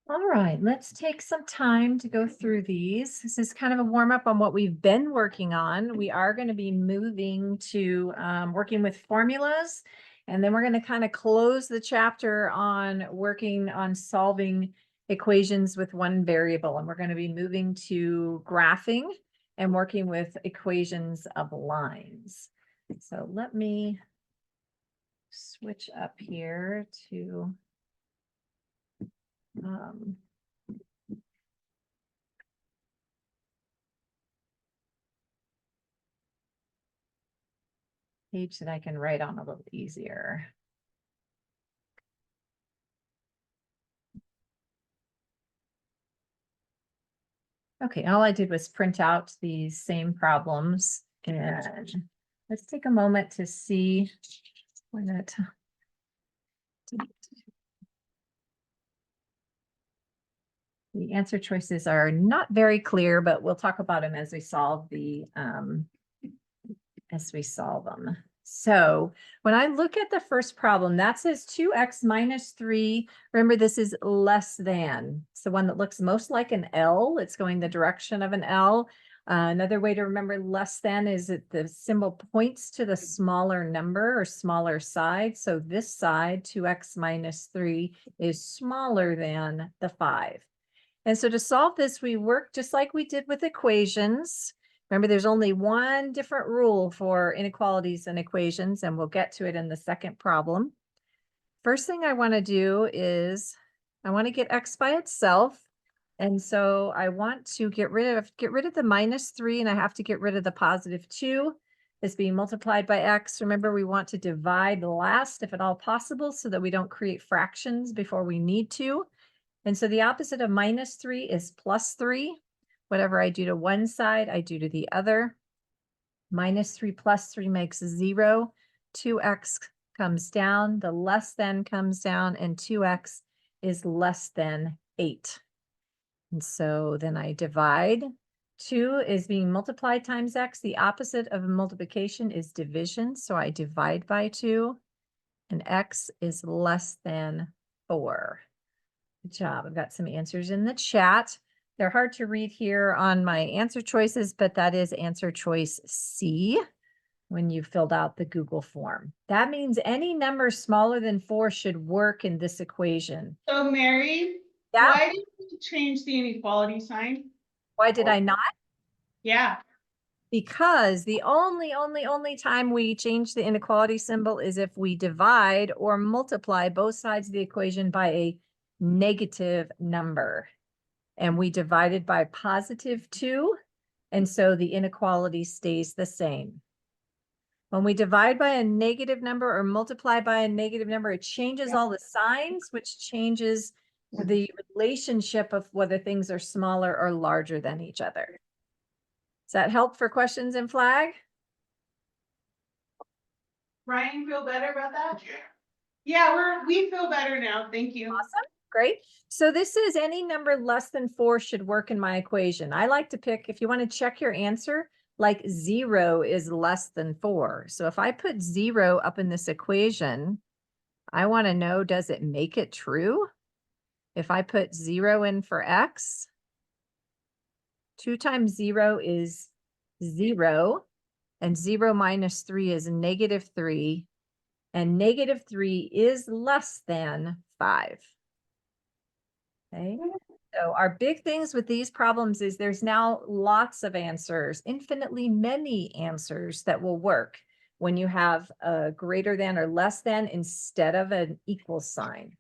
All right, let's take some time to go through these. This is kind of a warm up on what we've been working on. We are going to be moving to working with formulas, and then we're going to kind of close the chapter on working on solving equations with one variable. And we're going to be moving to graphing and working with equations of lines. So let me switch up here to page that I can write on a little easier. Okay, all I did was print out these same problems, and let's take a moment to see when it. The answer choices are not very clear, but we'll talk about them as we solve them. So when I look at the first problem, that says 2x minus 3. Remember, this is less than. It's the one that looks most like an L. It's going the direction of an L. Another way to remember less than is that the symbol points to the smaller number or smaller side. So this side, 2x minus 3, is smaller than the 5. And so to solve this, we work just like we did with equations. Remember, there's only one different rule for inequalities and equations, and we'll get to it in the second problem. First thing I want to do is I want to get x by itself. And so I want to get rid of the minus 3, and I have to get rid of the positive 2. It's being multiplied by x. Remember, we want to divide last if at all possible so that we don't create fractions before we need to. And so the opposite of minus 3 is plus 3. Whatever I do to one side, I do to the other. Minus 3 plus 3 makes 0. 2x comes down, the less than comes down, and 2x is less than 8. And so then I divide. 2 is being multiplied times x. The opposite of multiplication is division. So I divide by 2, and x is less than 4. Good job. I've got some answers in the chat. They're hard to read here on my answer choices, but that is answer choice C when you filled out the Google form. That means any number smaller than 4 should work in this equation. So Mary, Yeah. why did you change the inequality sign? Why did I not? Yeah. Because the only time we change the inequality symbol is if we divide or multiply both sides of the equation by a negative number. And we divided by positive 2. And so the inequality stays the same. When we divide by a negative number or multiply by a negative number, it changes all the signs, which changes the relationship of whether things are smaller or larger than each other. Does that help for questions in flag? Ryan, feel better about that? Yeah, we feel better now. Thank you. Awesome. Great. So this is any number less than 4 should work in my equation. I like to pick, if you want to check your answer, like 0 is less than 4. So if I put 0 up in this equation, I want to know, does it make it true? If I put 0 in for x, 2 times 0 is 0, and 0 minus 3 is negative 3, and negative 3 is less than 5. Okay. So our big things with these problems is there's now lots of answers, infinitely many answers that will work when you have a greater than or less than instead of an equal sign.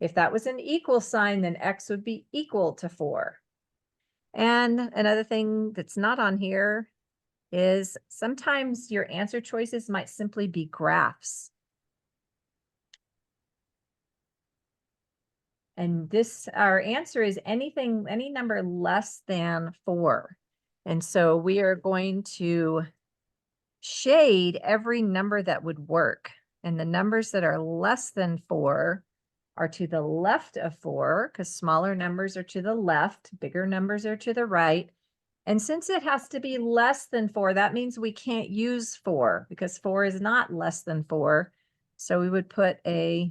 If that was an equal sign, then x would be equal to 4. And another thing that's not on here is sometimes your answer choices might simply be graphs. And our answer is any number less than 4. And so we are going to shade every number that would work. And the numbers that are less than 4 are to the left of 4, because smaller numbers are to the left, bigger numbers are to the right. And since it has to be less than 4, that means we can't use 4 because 4 is not less than 4. So we would put a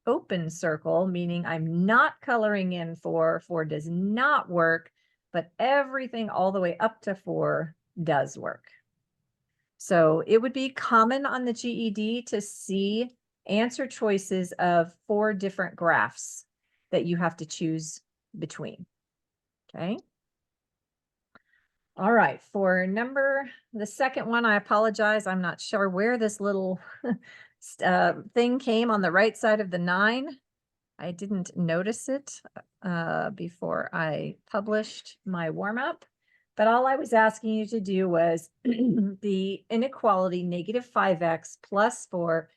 open circle, meaning I'm not coloring in 4. 4 does not work, but everything all the way up to 4 does work. So it would be common on the GED to see answer choices of 4 different graphs that you have to choose between. Okay. All right, for the second one, I apologize. I'm not sure where this little thing came on the right side of the 9. I didn't notice it before I published my warm-up, but all I was asking you to do was the inequality -5x plus 4.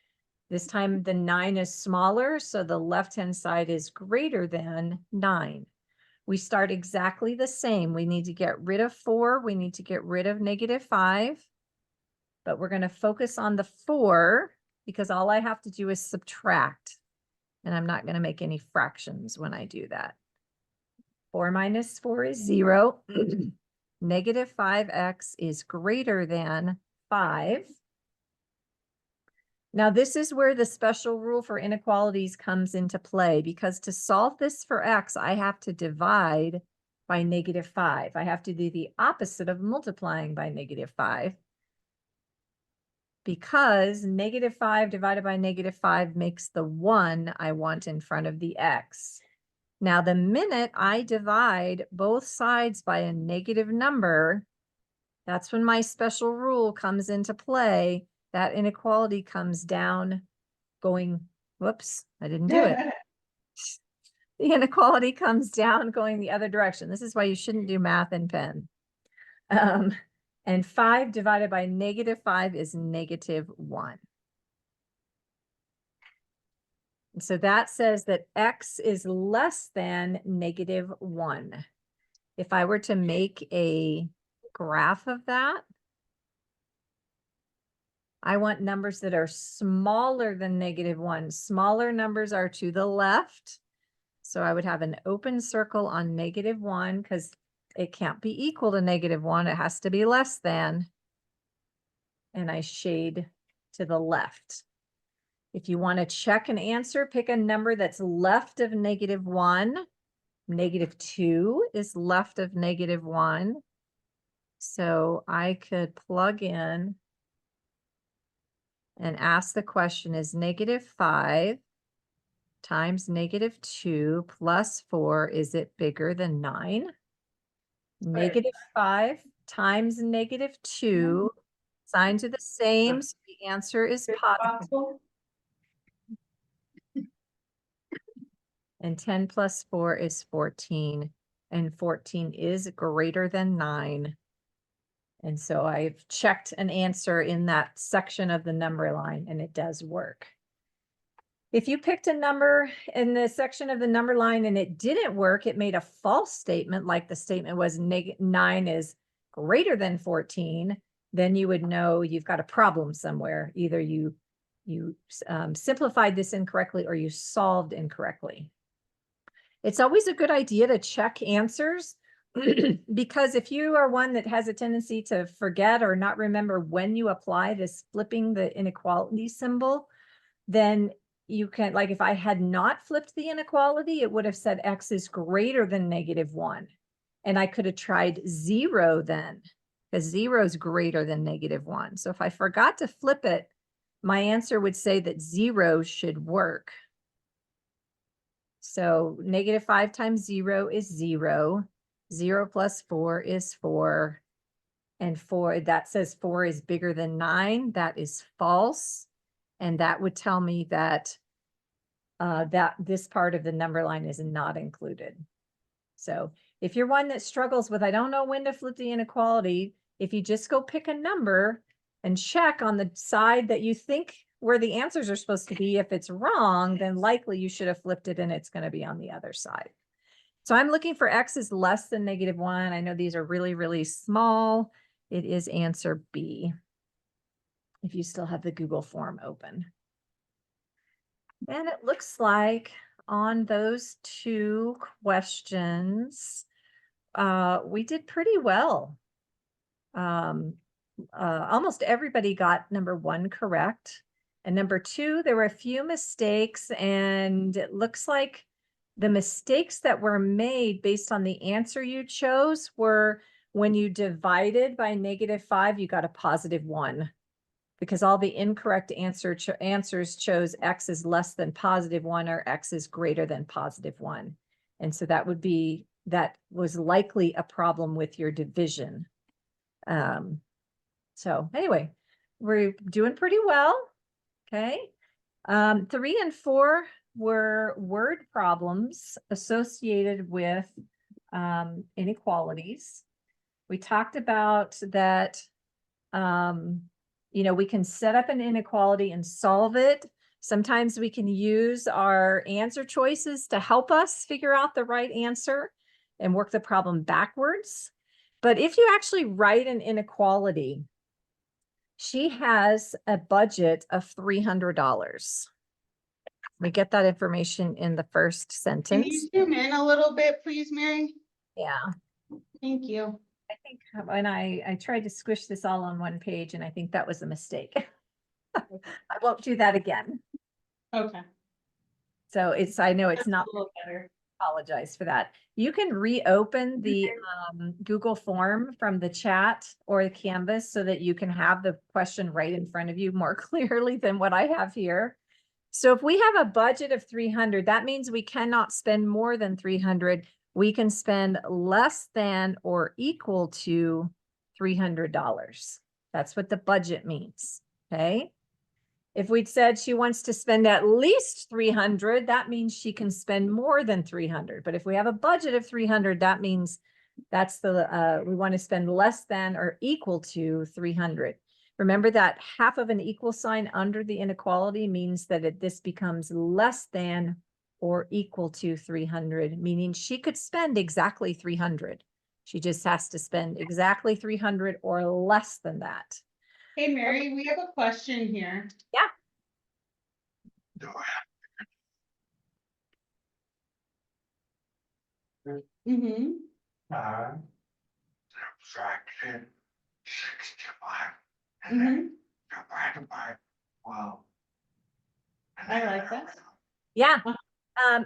This time the 9 is smaller, so the left-hand side is greater than 9. We start exactly the same. We need to get rid of 4. We need to get rid of -5. But we're going to focus on the 4 because all I have to do is subtract. And I'm not going to make any fractions when I do that. 4 minus 4 is 0. -5x is greater than 5. Now, this is where the special rule for inequalities comes into play, because to solve this for x, I have to divide by -5. I have to do the opposite of multiplying by -5, because -5 divided by -5 makes the 1 I want in front of the x. Now, the minute I divide both sides by a negative number, that's when my special rule comes into play. That inequality comes down going, whoops, I didn't do it. The inequality comes down going the other direction. This is why you shouldn't do math in pen. And 5 divided by -5 is -1. So that says that x is less than -1. If I were to make a graph of that, I want numbers that are smaller than -1. Smaller numbers are to the left. So I would have an open circle on -1 because it can't be equal to -1. It has to be less than. And I shade to the left. If you want to check an answer, pick a number that's left of -1. -2 is left of -1. So I could plug in and ask the question, is -5 times -2 plus 4, is it bigger than 9? -5 times -2, signs are the same, so the answer is positive. And 10 plus 4 is 14, and 14 is greater than 9. And so I've checked an answer in that section of the number line, and it does work. If you picked a number in the section of the number line and it didn't work, it made a false statement, like the statement was 9 is greater than 14, then you would know you've got a problem somewhere. Either you simplified this incorrectly or you solved incorrectly. It's always a good idea to check answers because if you are one that has a tendency to forget or not remember when you apply this flipping the inequality symbol, then you can, like if I had not flipped the inequality, it would have said x is greater than -1. And I could have tried 0 then, because 0 is greater than -1. So if I forgot to flip it, my answer would say that 0 should work. So -5 times 0 is 0. 0 plus 4 is 4. And 4, that says 4 is bigger than 9. That is false. And that would tell me that that this part of the number line is not included. So if you're one that struggles with, I don't know when to flip the inequality, if you just go pick a number and check on the side that you think where the answers are supposed to be, if it's wrong, then likely you should have flipped it and it's going to be on the other side. So I'm looking for x is less than -1. I know these are really, really small. It is answer B, if you still have the Google form open. And it looks like on those 2 questions, we did pretty well. Almost everybody got number 1 correct. And number 2, there were a few mistakes, and it looks like the mistakes that were made based on the answer you chose were when you divided by -5, you got a +1, because all the incorrect answers chose X is less than +1 or X is greater than +1. And so that was likely a problem with your division. So anyway, we're doing pretty well. Okay. 3 and 4 were word problems associated with inequalities. We talked about that, we can set up an inequality and solve it. Sometimes we can use our answer choices to help us figure out the right answer and work the problem backwards. But if you actually write an inequality, she has a budget of $300. We get that information in the first Can sentence. you zoom in a little bit, please, Mary? Yeah. Thank you. I think when I tried to squish this all on one page, and I think that was a mistake. I won't do that again. Okay. So I know it's not, a little better. apologize for that. You can reopen the Google form from the chat or the Canvas so that you can have the question right in front of you more clearly than what I have here. So if we have a budget of 300, that means we cannot spend more than 300. We can spend less than or equal to $300. That's what the budget means. Okay. If we'd said she wants to spend at least 300, that means she can spend more than 300. But if we have a budget of 300, that means that's we want to spend less than or equal to 300. Remember that half of an equal sign under the inequality means that this becomes less than or equal to 300, meaning she could spend exactly 300. She just has to spend exactly 300 or less than that. Hey, Mary, we have a question here. Yeah. Mm-hmm. Subtraction 65. Mm-hmm. Divided by 12. I like that. Yeah.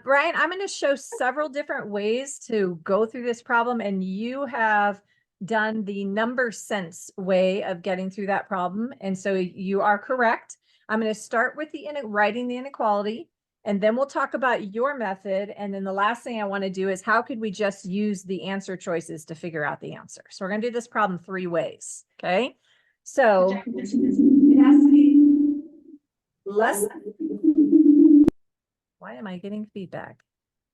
Brian, I'm going to show several different ways to go through this problem, and you have done the number sense way of getting through that problem. And so you are correct. I'm going to start with writing the inequality, and then we'll talk about your method. And then the last thing I want to do is how could we just use the answer choices to figure out the answer? So we're going to do this problem 3 ways. Okay. So it has to be less. Why am I getting feedback?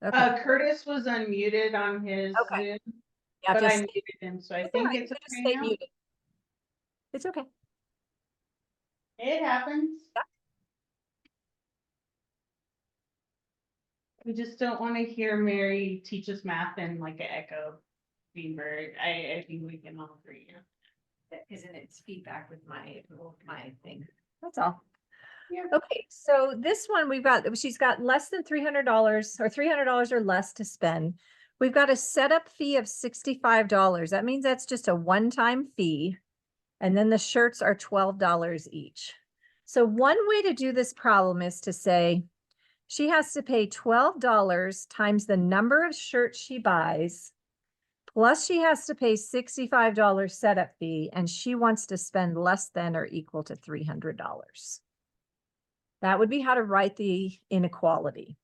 Okay. Curtis was unmuted on his Okay. Zoom, Yeah, but I just, muted him, so I it's all think right, it's you just okay stay now. muted. It's okay. It happens. Yeah. We just don't want to hear Mary teach us math in like an echo chamber. I think we can all agree. Isn't it feedback with my thing? That's all. Yeah. Okay, so this one she's got less than $300 or $300 or less to spend. We've got a setup fee of $65. That means that's just a one-time fee. And then the shirts are $12 each. So one way to do this problem is to say she has to pay $12 times the number of shirts she buys, plus she has to pay $65 setup fee, and she wants to spend less than or equal to $300. That would be how to write the inequality.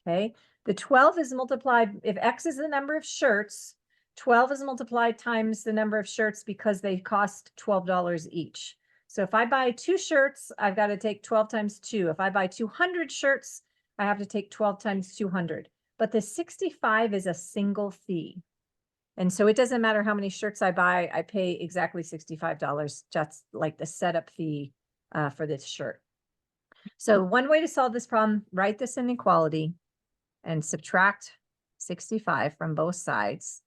Okay. The 12 is multiplied, if X is the number of shirts, 12 is multiplied times the number of shirts because they cost $12 each. So if I buy 2 shirts, I've got to take 12 times 2. If I buy 200 shirts, I have to take 12 times 200. But the 65 is a single fee. And so it doesn't matter how many shirts I buy, I pay exactly $65, just like the setup fee for this shirt. So one way to solve this problem, write this inequality and subtract 65 from both sides.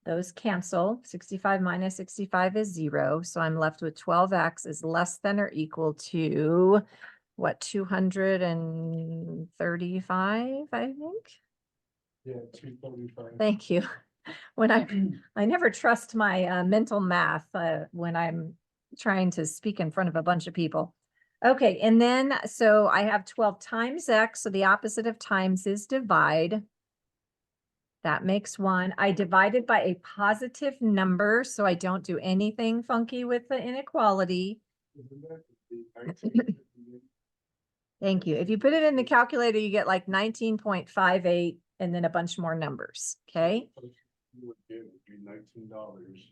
Those cancel. 65 minus 65 is 0. So I'm left with 12x is less than or equal to what, 235, I think? Yeah, 235. Thank you. When I never trust my mental math when I'm trying to speak in front of a bunch of people. Okay, and then, so I have 12 times X, so the opposite of times is divide. That makes 1. I divided by a positive number, so I don't do anything funky with the inequality. Isn't that the 1958? Thank you. If you put it in the calculator, you get like 19.58 and then a bunch more numbers, okay? You would get would be $19,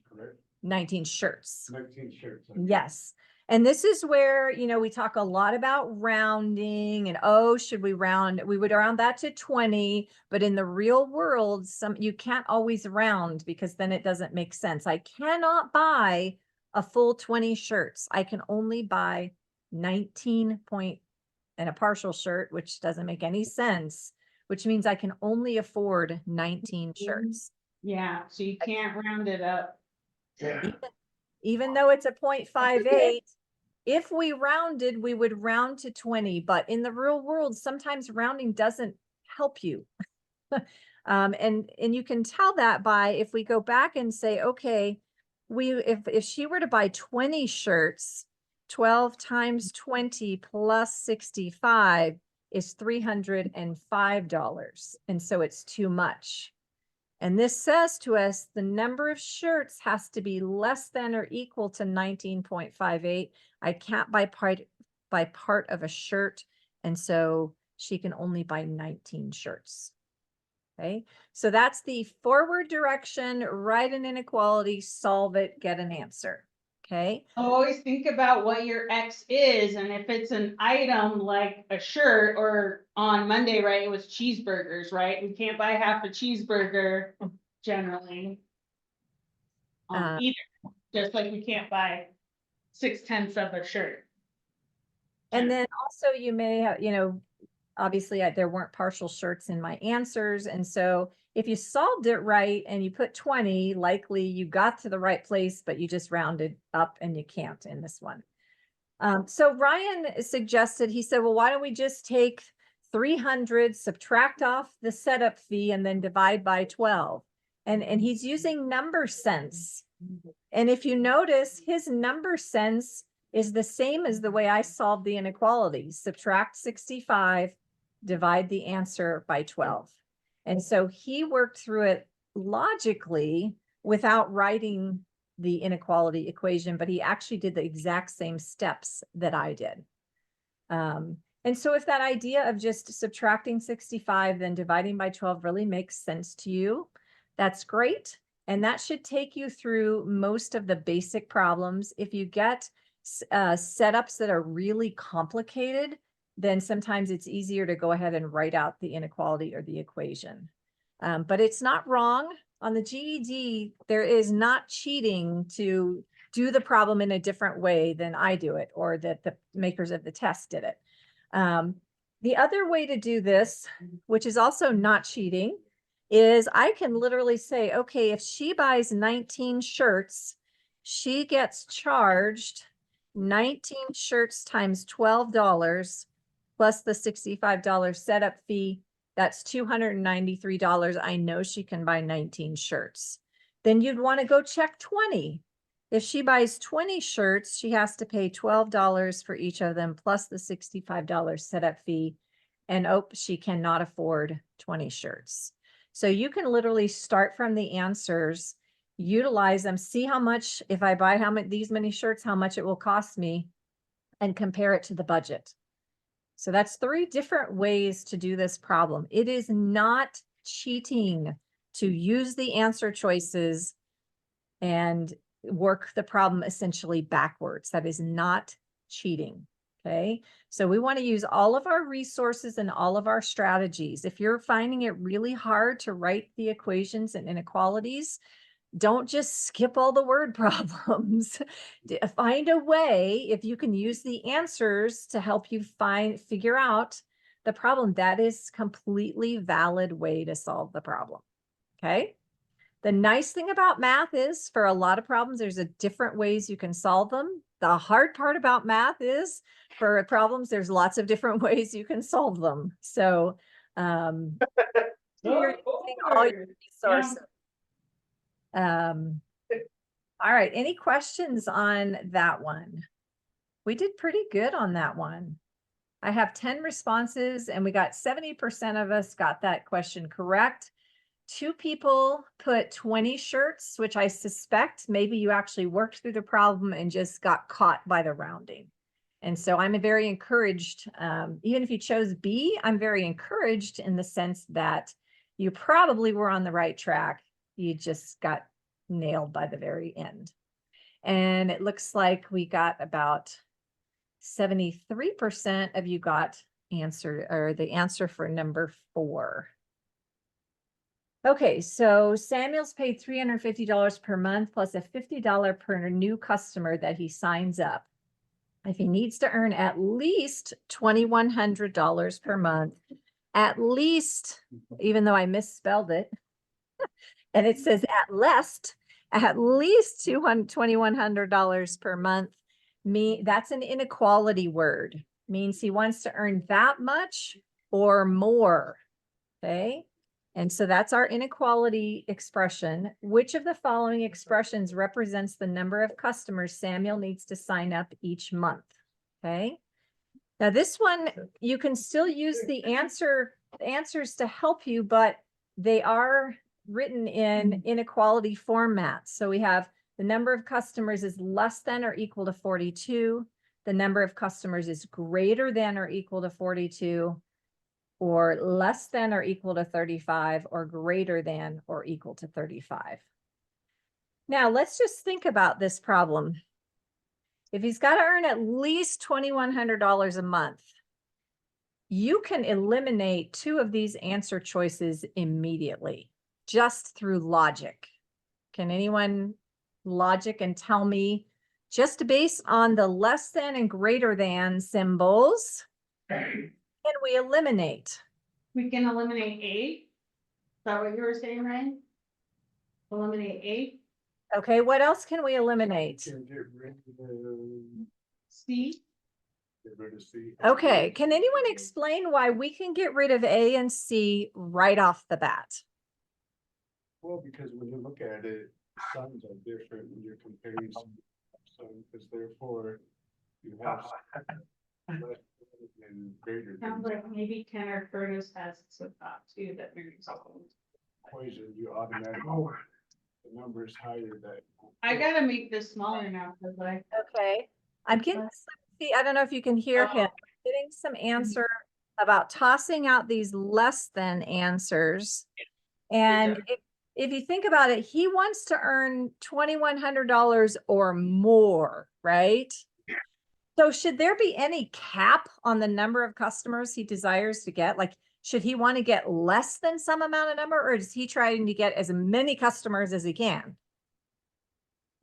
correct? 19 shirts. 19 shirts. okay. Yes. And this is where, you know, we talk a lot about rounding and, oh, should we round? We would round that to 20, but in the real world, you can't always round because then it doesn't make sense. I cannot buy a full 20 shirts. I can only buy 19 point and a partial shirt, which doesn't make any sense, which means I can only afford 19 shirts. Yeah, so you can't round it up. Yeah. Even though it's a 0.58, if we rounded, we would round to 20, but in the real world, sometimes rounding doesn't help you. And you can tell that by if we go back and say, okay, if she were to buy 20 shirts, 12 times 20 plus 65 is $305. And so it's too much. And this says to us the number of shirts has to be less than or equal to 19.58. I can't buy part of a shirt. And so she can only buy 19 shirts. Okay, so that's the forward direction, write an inequality, solve it, get an answer. Okay. Always think about what your X is, and if it's an item like a shirt, or on Monday, right, it was cheeseburgers, right? We can't buy half a cheeseburger generally. Either, just like we can't buy 6/10 of a shirt. And then also you may have, you know, obviously there weren't partial shirts in my answers. And so if you solved it right and you put 20, likely you got to the right place, but you just rounded up and you can't in this one. So Ryan suggested, he said, well, why don't we just take 300, subtract off the setup fee and then divide by 12. And he's using number sense. And if you notice, his number sense is the same as the way I solved the inequality. Subtract 65, divide the answer by 12. And so he worked through it logically without writing the inequality equation, but he actually did the exact same steps that I did. And so if that idea of just subtracting 65, then dividing by 12 really makes sense to you, that's great. And that should take you through most of the basic problems. If you get setups that are really complicated, then sometimes it's easier to go ahead and write out the inequality or the equation. But it's not wrong. On the GED, there is not cheating to do the problem in a different way than I do it, or that the makers of the test did it. The other way to do this, which is also not cheating, is I can literally say, okay, if she buys 19 shirts, she gets charged 19 shirts times $12 plus the $65 setup fee. That's $293. I know she can buy 19 shirts. Then you'd want to go check 20. If she buys 20 shirts, she has to pay $12 for each of them, plus the $65 setup fee. And oh, she cannot afford 20 shirts. So you can literally start from the answers, utilize them, see how much, if I buy these many shirts, how much it will cost me, and compare it to the budget. So that's 3 different ways to do this problem. It is not cheating to use the answer choices and work the problem essentially backwards. That is not cheating. Okay. So we want to use all of our resources and all of our strategies. If you're finding it really hard to write the equations and inequalities, don't just skip all the word problems. Find a way, if you can use the answers to help you figure out the problem, that is completely valid way to solve the problem. Okay. The nice thing about math is, for a lot of problems, there's different ways you can solve them. The hard part about math is, for problems, there's lots of different ways you can solve them. So you're using all your resources. All right, any questions on that one? We did pretty good on that one. I have 10 responses and we got 70% of us got that question correct. 2 people put 20 shirts, which I suspect maybe you actually worked through the problem and just got caught by the rounding. And so I'm very encouraged, even if you chose B, I'm very encouraged in the sense that you probably were on the right track. You just got nailed by the very end. And it looks like we got about 73% of you got answer or the answer for number 4. Okay, so Samuel's paid $350 per month plus a $50 per new customer that he signs up. If he needs to earn at least $2,100 per month, at least, even though I misspelled it, and it says at least $2,100 per month, that's an inequality word. Means he wants to earn that much or more. Okay. And so that's our inequality expression. Which of the following expressions represents the number of customers Samuel needs to sign up each month? Okay. Now this one, you can still use the answers to help you, but they are written in inequality format. So we have the number of customers is less than or equal to 42. The number of customers is greater than or equal to 42, or less than or equal to 35, or greater than or equal to 35. Now let's just think about this problem. If he's got to earn at least $2,100 a month, you can eliminate 2 of these answer choices immediately, just through logic. Can anyone logic and tell me, just based on the less than and greater than symbols, can we eliminate? We can eliminate A. Is that what you were saying, Ryan? Eliminate A, Okay, what else can we eliminate? Can get rid of, C. get rid of C. Okay, can anyone explain why we can get rid of A and C right off the bat? Well, because when you look at it, sums are different when you're comparing some, because therefore you have less and greater Sounds than like maybe Ken or Curtis has some thought too that maybe something. equation, you automatically, the number is higher that. I gotta make this smaller now, cause I. Okay, I'm getting some, I don't know if you can hear him, getting some answer about tossing out these less than answers. And if you think about it, he wants to earn $2,100 or more, right? So should there be any cap on the number of customers he desires to get? Like, should he want to get less than some amount of number, or is he trying to get as many customers as he can?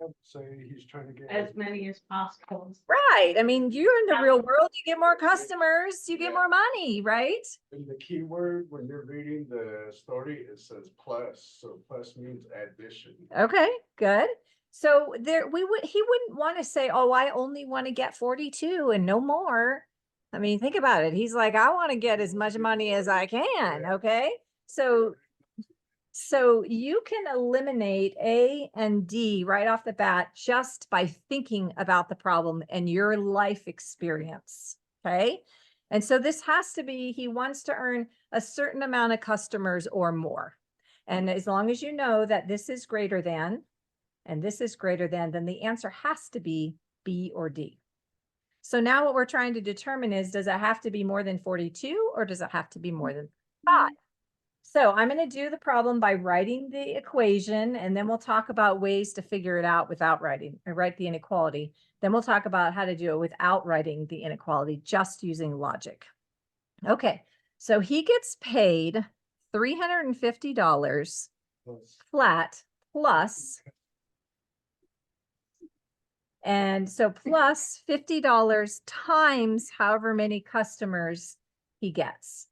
I would say he's trying to get. As many as possible. Right. I mean, you're in the real world, you get more customers, you get more money, right? And the key word when you're reading the story, it says plus, so plus means addition. Okay, good. So there he wouldn't want to say, oh, I only want to get 42 and no more. I mean, think about it. He's like, I want to get as much money as I can. Okay. So you can eliminate A and D right off the bat just by thinking about the problem and your life experience. Okay. And so this has to be, he wants to earn a certain amount of customers or more. And as long as you know that this is greater than, and this is greater than, then the answer has to be B or D. So now what we're trying to determine is, does it have to be more than 42 or does it have to be more than 5? So I'm going to do the problem by writing the equation, and then we'll talk about ways to figure it out without writing or write the inequality. Then we'll talk about how to do it without writing the inequality, just using logic. Okay, so he gets paid $350 flat plus, and so plus $50 times however many customers he gets.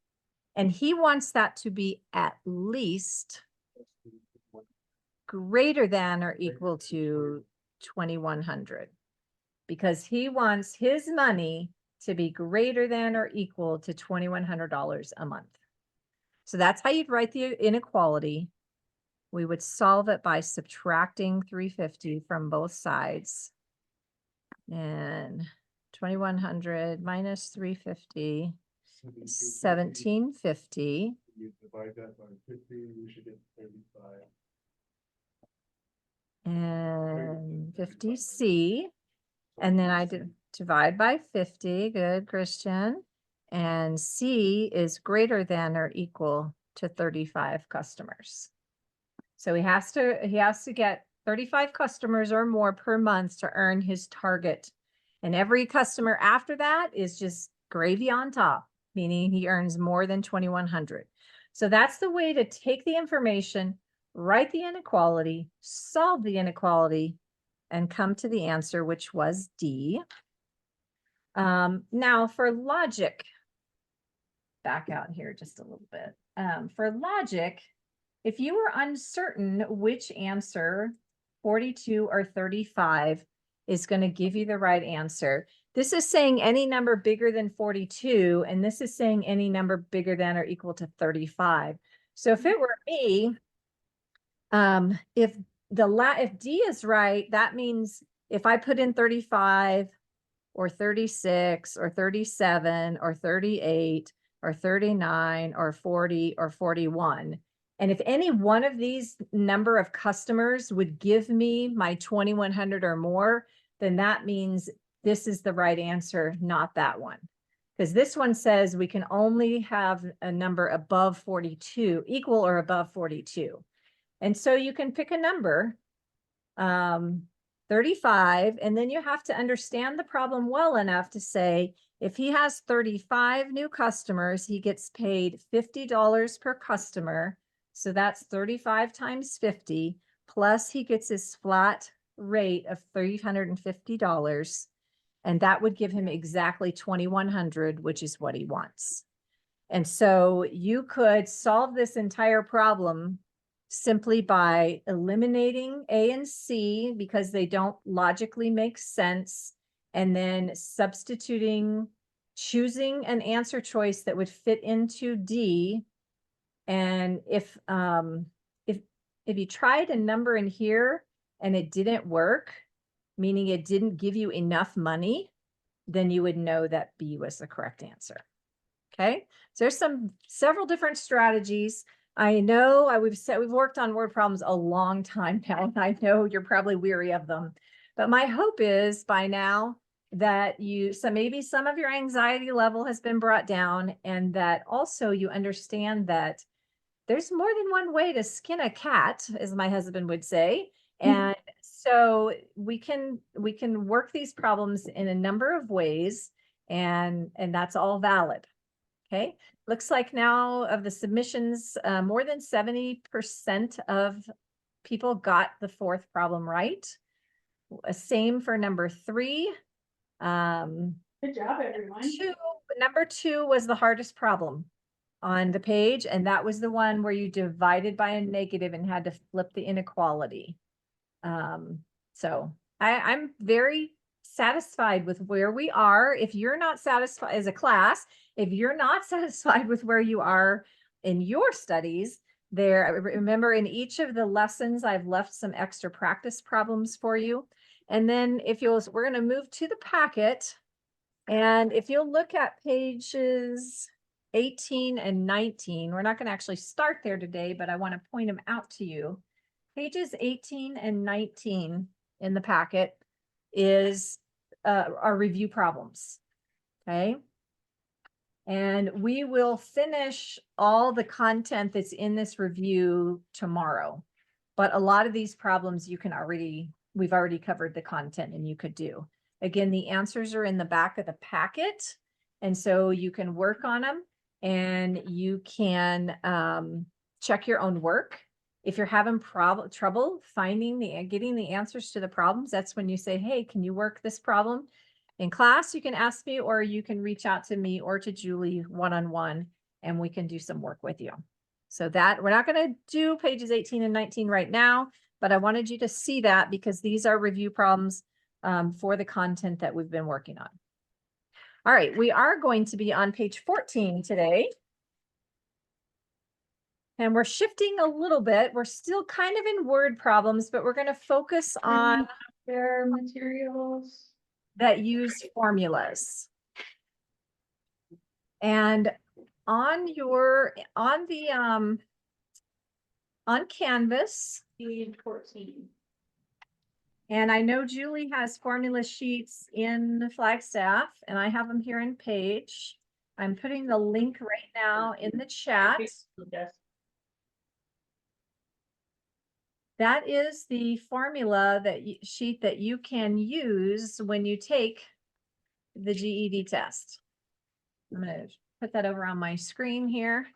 And he wants that to be at least greater than or equal to 2,100, because he wants his money to be greater than or equal to $2,100 a month. So that's how you'd write the inequality. we would solve it by subtracting 350 from both sides. And 2100 minus 350 is 1750. You divide that by 50, you should get 35. And 50C. And then I divide by 50. Good, Christian. And C is greater than or equal to 35 customers. So he has to get 35 customers or more per month to earn his target. And every customer after that is just gravy on top, meaning he earns more than 2,100. So that's the way to take the information, write the inequality, solve the inequality, and come to the answer, which was D. Now for logic, back out here just a little bit. For logic, if you were uncertain which answer, 42 or 35, is going to give you the right answer, this is saying any number bigger than 42, and this is saying any number bigger than or equal to 35. So if it were me, if D is right, that means if I put in 35 or 36 or 37 or 38 or 39 or 40 or 41, and if any one of these number of customers would give me my 2,100 or more, then that means this is the right answer, not that one. Because this one says we can only have a number above 42, equal or above 42. And so you can pick a number, 35, and then you have to understand the problem well enough to say, if he has 35 new customers, he gets paid $50 per customer. So that's 35 times 50, plus he gets his flat rate of $350. And that would give him exactly 2,100, which is what he wants. And so you could solve this entire problem simply by eliminating A and C because they don't logically make sense, and then substituting, choosing an answer choice that would fit into D. And if you tried a number in here and it didn't work, meaning it didn't give you enough money, then you would know that B was the correct answer. Okay, so there's several different strategies. I know we've worked on word problems a long time now, and I know you're probably weary of them. But my hope is by now that maybe some of your anxiety level has been brought down, and that also you understand that there's more than one way to skin a cat, as my husband would say. And so we can work these problems in a number of ways, and that's all valid. Okay, looks like now of the submissions, more than 70% of people got the fourth problem right. Same for number 3. Good job, everyone. Number 2 was the hardest problem on the page, and that was the one where you divided by a negative and had to flip the inequality. So I'm very satisfied with where we are. If you're not satisfied as a class, if you're not satisfied with where you are in your studies, remember in each of the lessons, I've left some extra practice problems for you. And then we're going to move to the packet. And if you'll look at pages 18 and 19, we're not going to actually start there today, but I want to point them out to you. Pages 18 and 19 in the packet is our review problems. Okay. And we will finish all the content that's in this review tomorrow. But a lot of these problems we've already covered the content and you could do. Again, the answers are in the back of the packet. And so you can work on them and you can check your own work. If you're having trouble getting the answers to the problems, that's when you say, hey, can you work this problem in class? You can ask me, or you can reach out to me or to Julie one-on-one, and we can do some work with you. So that we're not going to do pages 18 and 19 right now, but I wanted you to see that because these are review problems for the content that we've been working on. All right, we are going to be on page 14 today. And we're shifting a little bit. We're still kind of in word problems, but we're going to focus on Their materials. that use formulas. And on Canvas, Page 14. and I know Julie has formula sheets in Flagstaff, and I have them here in Page. I'm putting the link right now in the chat. Yes. That is the formula sheet that you can use when you take the GED test. I'm going to put that over on my screen here.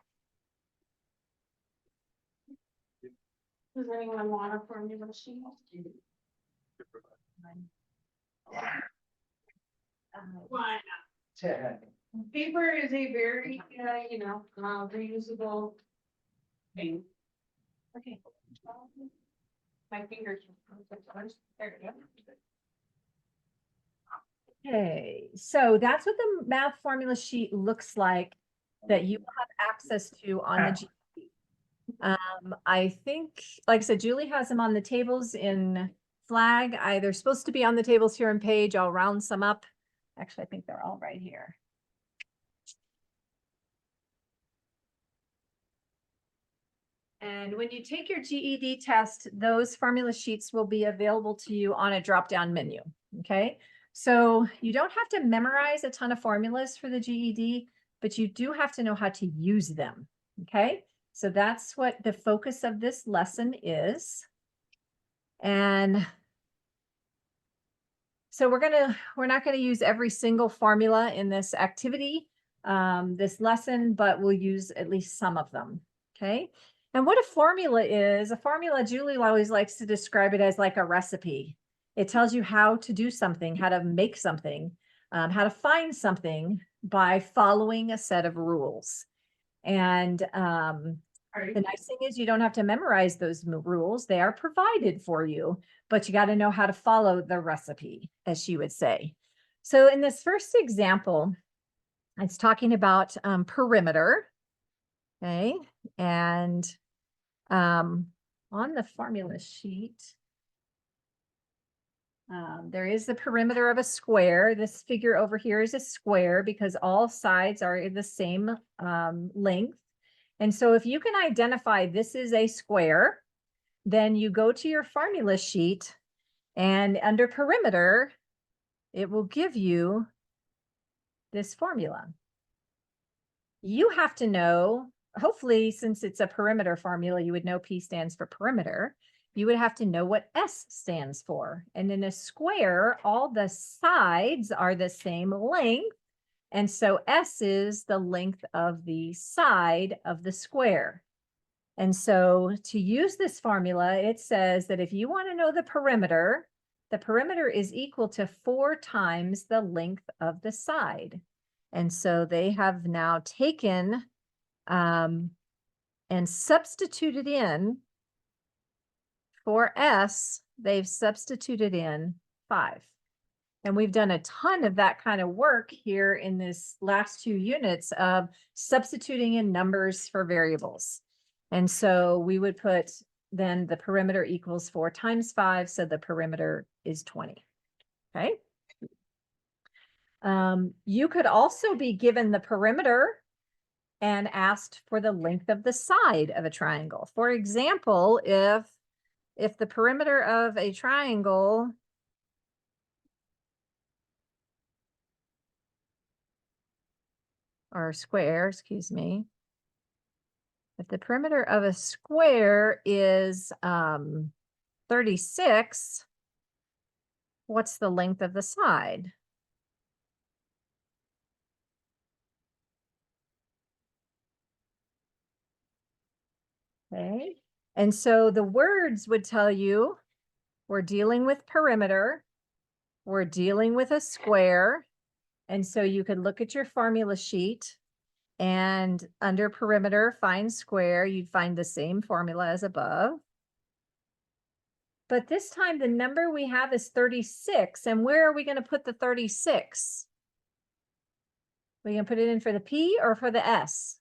Does anyone want a formula sheet? Why not? Paper is a very, reusable thing. Okay. My fingers. There we go. Okay, so that's what the math formula sheet looks like that you have access to on the GED. I think, like I said, Julie has them on the tables in Flag. They're supposed to be on the tables here in Page. I'll round some up. Actually, I think they're all right here. And when you take your GED test, those formula sheets will be available to you on a drop-down menu, okay? So you don't have to memorize a ton of formulas for the GED, but you do have to know how to use them, okay? So that's what the focus of this lesson is. And so we're not gonna use every single formula in this activity, this lesson, but we'll use at least some of them, okay? And what a formula is, Julie always likes to describe it as like a recipe. It tells you how to do something, how to make something, how to find something by following a set of rules. And the nice thing is you don't have to memorize those rules. They are provided for you, but you got to know how to follow the recipe, as she would say. So in this first example, it's talking about perimeter. Okay, and on the formula sheet, there is the perimeter of a square. This figure over here is a square because all sides are the same length. And so if you can identify this is a square, then you go to your formula sheet and under perimeter, it will give you this formula. You have to know, hopefully, since it's a perimeter formula, you would know P stands for perimeter. You would have to know what S stands for. And in a square, all the sides are the same length. And so S is the length of the side of the square. And so to use this formula, it says that if you want to know the perimeter is equal to 4 times the length of the side. And so they have now taken and substituted in for S, they've substituted in 5. And we've done a ton of that kind of work here in this last 2 units of substituting in numbers for variables. And so we would put then the perimeter equals 4 times 5. So the perimeter is 20. Okay. You could also be given the perimeter and asked for the length of the side of a triangle. For example, if the perimeter of a triangle or square, excuse me, if the perimeter of a square is 36, what's the length of the side? Okay, and so the words would tell you we're dealing with perimeter, we're dealing with a square, and so you could look at your formula sheet and under perimeter, find square, you'd find the same formula as above. But this time the number we have is 36. And where are we going to put the 36? We can put it in for the P or for the S?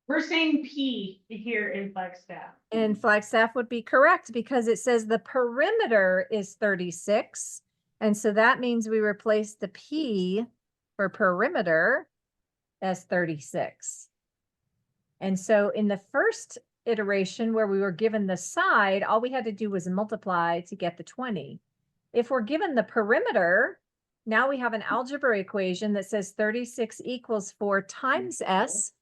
We're saying P here in Flagstaff. And Flagstaff would be correct because it says the perimeter is 36. And so that means we replace the P for perimeter as 36. And so in the first iteration where we were given the side, all we had to do was multiply to get the 20. If we're given the perimeter, now we have an algebra equation that says 36 equals 4 times S.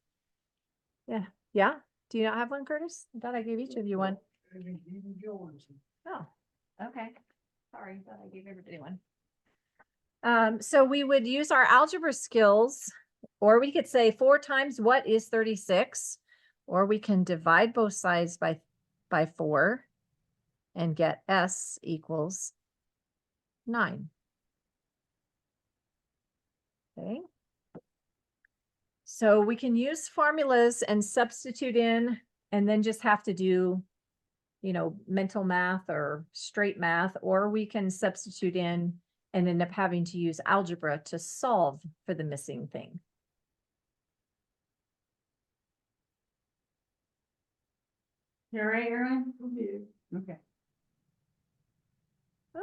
Yeah. Yeah. Do you not have one, Curtis? I thought I gave each of you one. Oh, okay. Sorry, thought I gave everybody one. So we would use our algebra skills, or we could say 4 times what is 36, or we can divide both sides by 4 and get S equals 9. Okay. So we can use formulas and substitute in, and then just have to do, you know, mental math or straight math, or we can substitute in and end up having to use algebra to solve for the missing thing. You're right, Erin? Okay.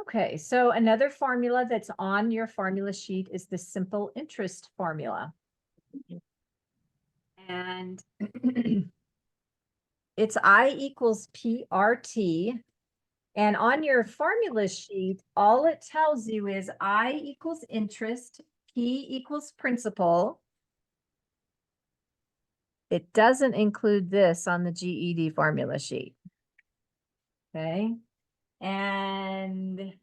Okay, so another formula that's on your formula sheet is the simple interest formula. And it's I equals PRT. And on your formula sheet, all it tells you is I equals interest, P equals principal. It doesn't include this on the GED formula sheet. Okay. And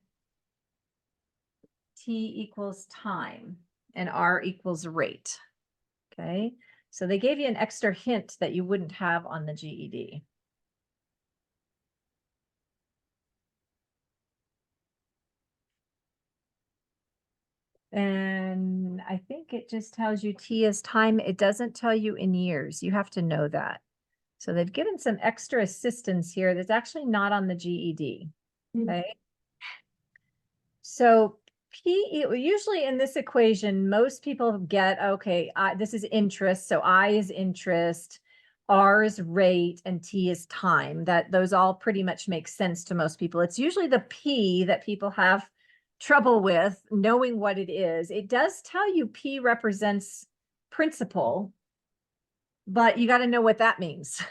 T equals time and R equals rate. Okay. So they gave you an extra hint that you wouldn't have on the GED. And I think it just tells you T is time. It doesn't tell you in years. You have to know that. So they've given some extra assistance here that's actually not on the GED. Okay. So P, usually in this equation, most people get, okay, this is interest. So I is interest, R is rate, and T is time. Those all pretty much make sense to most people. It's usually the P that people have trouble with knowing what it is. It does tell you P represents principal, but you got to know what that means.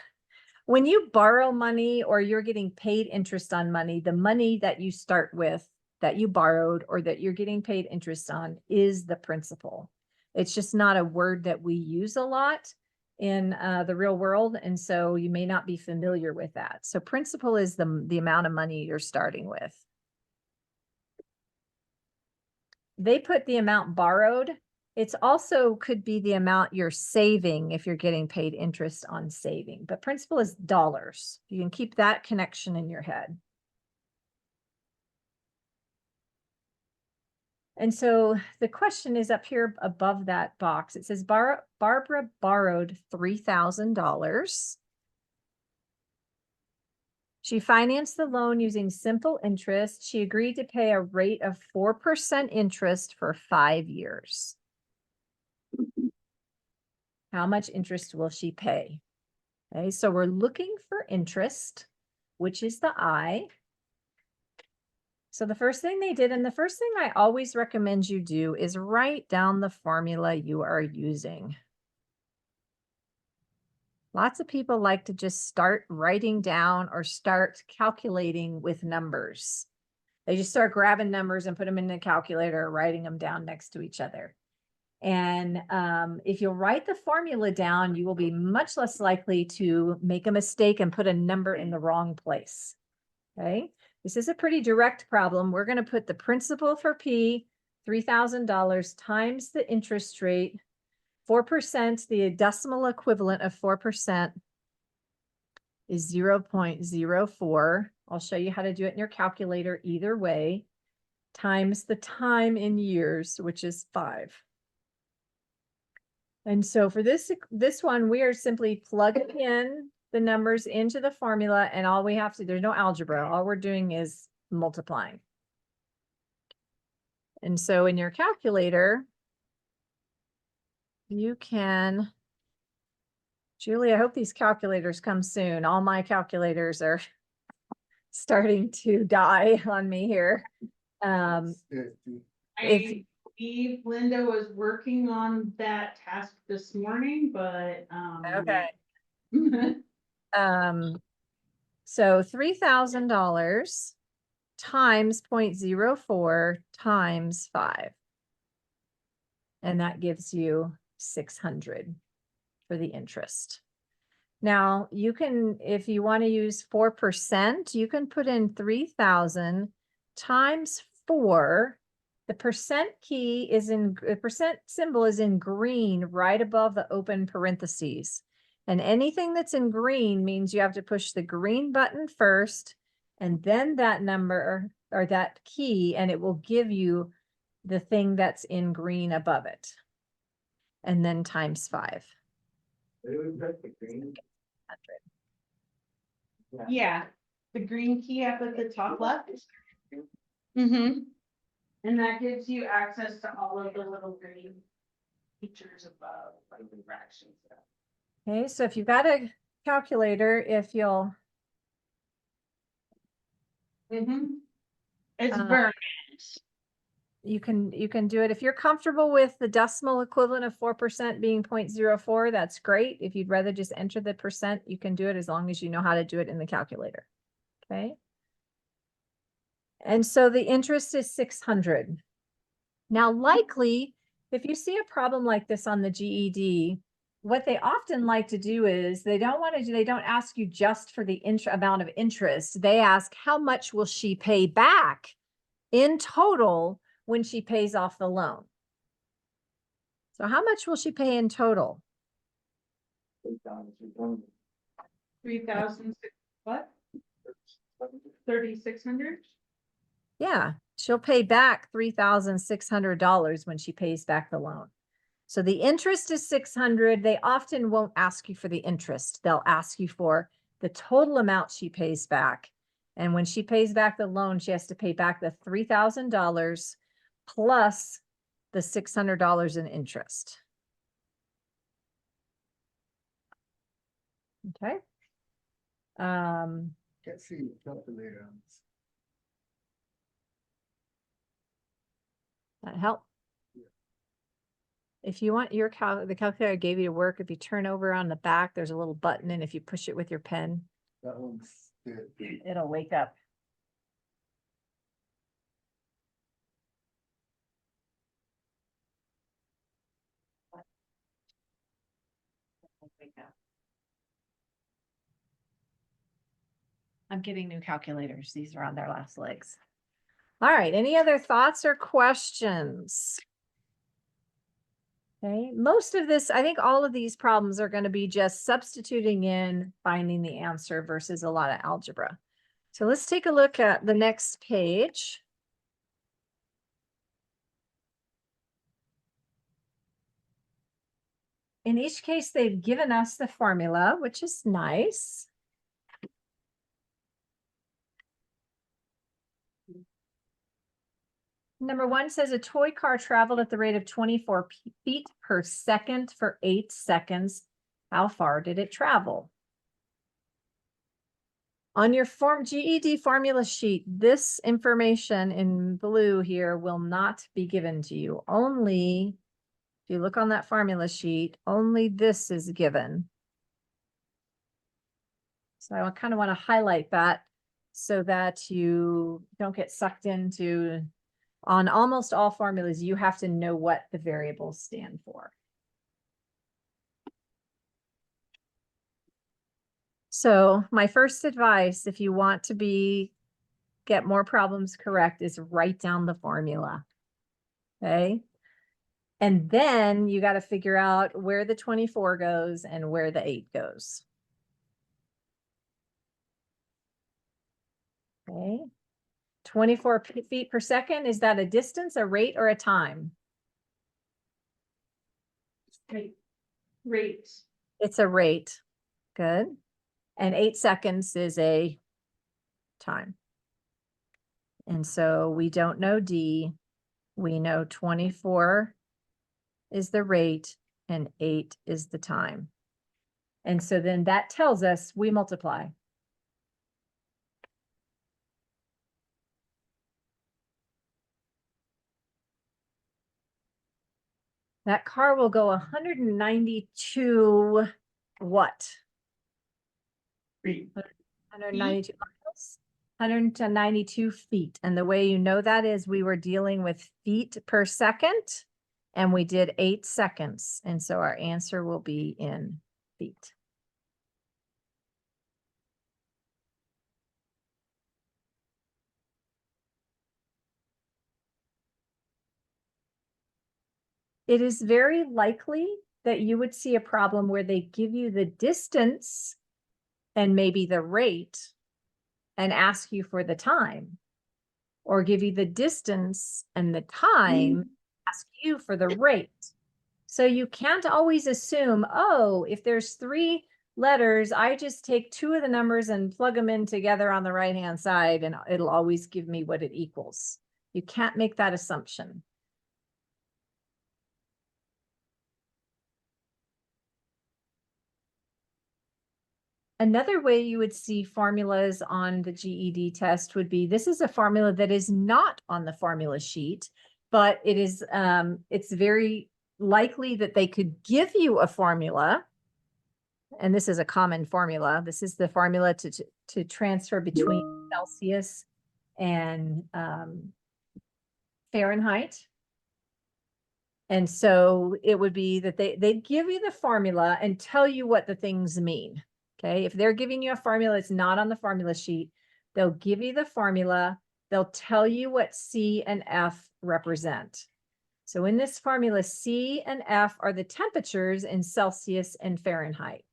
When you borrow money or you're getting paid interest on money, the money that you start with that you borrowed or that you're getting paid interest on is the principal. It's just not a word that we use a lot in the real world. And so you may not be familiar with that. So principal is the amount of money you're starting with. They put the amount borrowed. It's also could be the amount you're saving if you're getting paid interest on saving, but principal is dollars. You can keep that connection in your head. And so the question is up here above that box. It says Barbara borrowed $3,000. She financed the loan using simple interest. She agreed to pay a rate of 4% interest for 5 years. How much interest will she pay? Okay, so we're looking for interest, which is the I. So the first thing they did, and the first thing I always recommend you do, is write down the formula you are using. Lots of people like to just start writing down or start calculating with numbers. They just start grabbing numbers and put them in the calculator, writing them down next to each other. And if you'll write the formula down, you will be much less likely to make a mistake and put a number in the wrong place. Okay, this is a pretty direct problem. We're going to put the principal for P, $3,000 times the interest rate, 4%, the decimal equivalent of 4% is 0.04. I'll show you how to do it in your calculator either way, times the time in years, which is 5. And so for this one, we are simply plugging in the numbers into the formula, and all we have to, there's no algebra. All we're doing is multiplying. And so in your calculator, you can Julie, I hope these calculators come soon. All my calculators are starting to die on me here. If- I believe Linda was working on that task this morning, but, Okay. So $3,000 times 0.04 times 5. And that gives you 600 for the interest. Now you can, if you want to use 4%, you can put in 3,000 times 4. The percent key is in, the percent symbol is in green right above the open parentheses. And anything that's in green means you have to push the green button first and then that number or that key, and it will give you the thing that's in green above it. And then times 5. yeah, the green key up at the top left. Mm-hmm. And that gives you access to all of the little green features above, like the fractions. Okay, so if you've got a calculator, if you'll Mm-hmm. It's Uh, burnt. you can do it if you're comfortable with the decimal equivalent of 4% being 0.04. That's great. If you'd rather just enter the percent, you can do it as long as you know how to do it in the calculator. Okay. And so the interest is 600. Now, likely, if you see a problem like this on the GED, what they often like to do is they don't ask you just for the amount of interest. They ask, how much will she pay back in total when she pays off the loan? So how much will she pay in total? 3,000, what? 3,600? Yeah, she'll pay back $3,600 when she pays back the loan. So the interest is 600. They often won't ask you for the interest. They'll ask you for the total amount she pays back. And when she pays back the loan, she has to pay back the $3,000 plus the $600 in interest. Okay. Can't see the calculator on this. That help? If you want your the calculator I gave you to work, if you turn over on the back, there's a little button, and if you push it with your pen, That one's dead. it'll wake up. I'm getting new calculators. These are on their last legs. All right. Any other thoughts or questions? Okay. Most of this, I think all of these problems are going to be just substituting in, finding the answer versus a lot of algebra. So let's take a look at the next page. In each case, they've given us the formula, which is nice. Number 1 says a toy car traveled at the rate of 24 feet per second for 8 seconds. How far did it travel? On your GED formula sheet, this information in blue here will not be given to you. Only, if you look on that formula sheet, only this is given. So I kind of want to highlight that so that you don't get sucked into, on almost all formulas, you have to know what the variables stand for. So my first advice, if you want to get more problems correct, is write down the formula. Okay. And then you got to figure out where the 24 goes and where the 8 goes. Okay. 24 feet per second, is that a distance, a rate, or a time? Rate. It's a rate. Good. And 8 seconds is a time. And so we don't know D. We know 24 is the rate and 8 is the time. And so then that tells us we multiply. That car will go 192 what? Feet. 192 miles, 192 feet. And the way you know that is we were dealing with feet per second and we did 8 seconds. And so our answer will be in feet. It is very likely that you would see a problem where they give you the distance and maybe the rate and ask you for the time, or give you the distance and the time, ask you for the rate. So you can't always assume, oh, if there's 3 letters, I just take 2 of the numbers and plug them in together on the right-hand side and it'll always give me what it equals. You can't make that assumption. Another way you would see formulas on the GED test would be, this is a formula that is not on the formula sheet, but it is, it's very likely that they could give you a formula. And this is a common formula. This is the formula to transfer between Celsius and Fahrenheit. And so it would be that they'd give you the formula and tell you what the things mean. Okay, if they're giving you a formula that's not on the formula sheet, they'll give you the formula, they'll tell you what C and F represent. So in this formula, C and F are the temperatures in Celsius and Fahrenheit.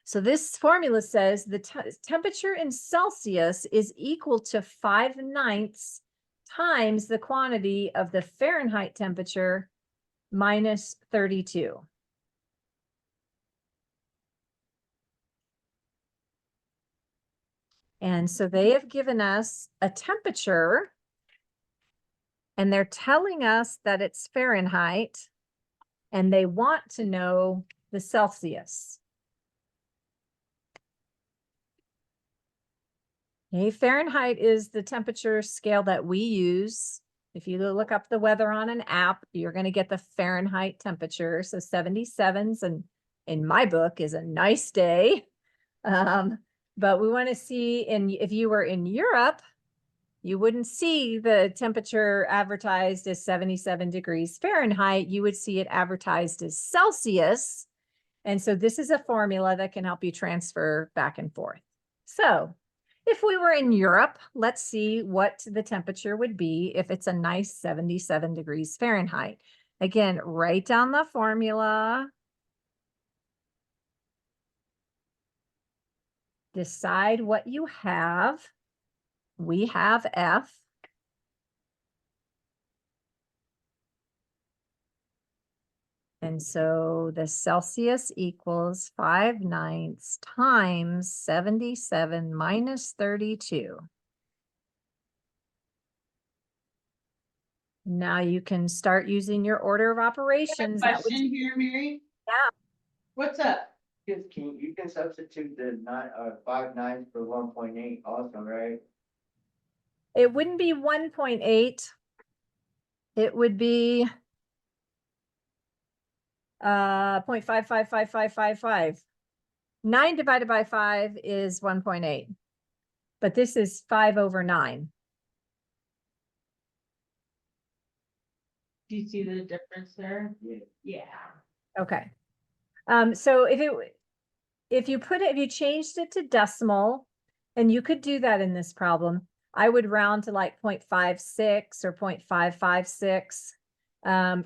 So this formula says the temperature in Celsius is equal to 5/9 times the quantity of the Fahrenheit temperature minus 32. And so they have given us a temperature and they're telling us that it's Fahrenheit and they want to know the Celsius. Okay, Fahrenheit is the temperature scale that we use. If you look up the weather on an app, you're going to get the Fahrenheit temperature. So 77s, and in my book, is a nice day. But we want to see, if you were in Europe, you wouldn't see the temperature advertised as 77 degrees Fahrenheit. You would see it advertised as Celsius. And so this is a formula that can help you transfer back and forth. So if we were in Europe, let's see what the temperature would be if it's a nice 77 degrees Fahrenheit. Again, write down the formula. Decide what you have. We have F. And so the Celsius equals 5/9 times 77 minus 32. Now you can start using your order of operations. That would, Question here, Mary? Yeah. What's up? You can substitute the 5/9 for 1.8 also, right? it wouldn't be 1.8. It would be 0.555555. 9 divided by 5 is 1.8. But this is 5/9. Do you see the difference there? Yeah. Yeah. Okay. So if you changed it to decimal, and you could do that in this problem, I would round to like 0.56 or 0.556,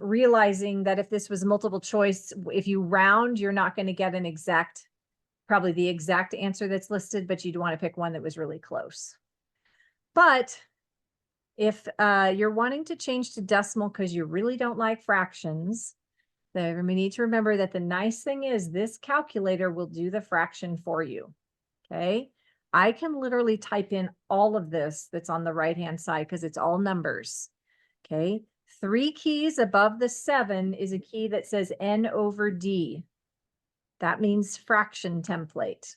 realizing that if this was multiple choice, if you round, you're not going to get an exact, probably the exact answer that's listed, but you'd want to pick one that was really close. But if you're wanting to change to decimal because you really don't like fractions, then we need to remember that the nice thing is this calculator will do the fraction for you. Okay. I can literally type in all of this that's on the right-hand side because it's all numbers. Okay. 3 keys above the 7 is a key that says N/D. That means fraction template.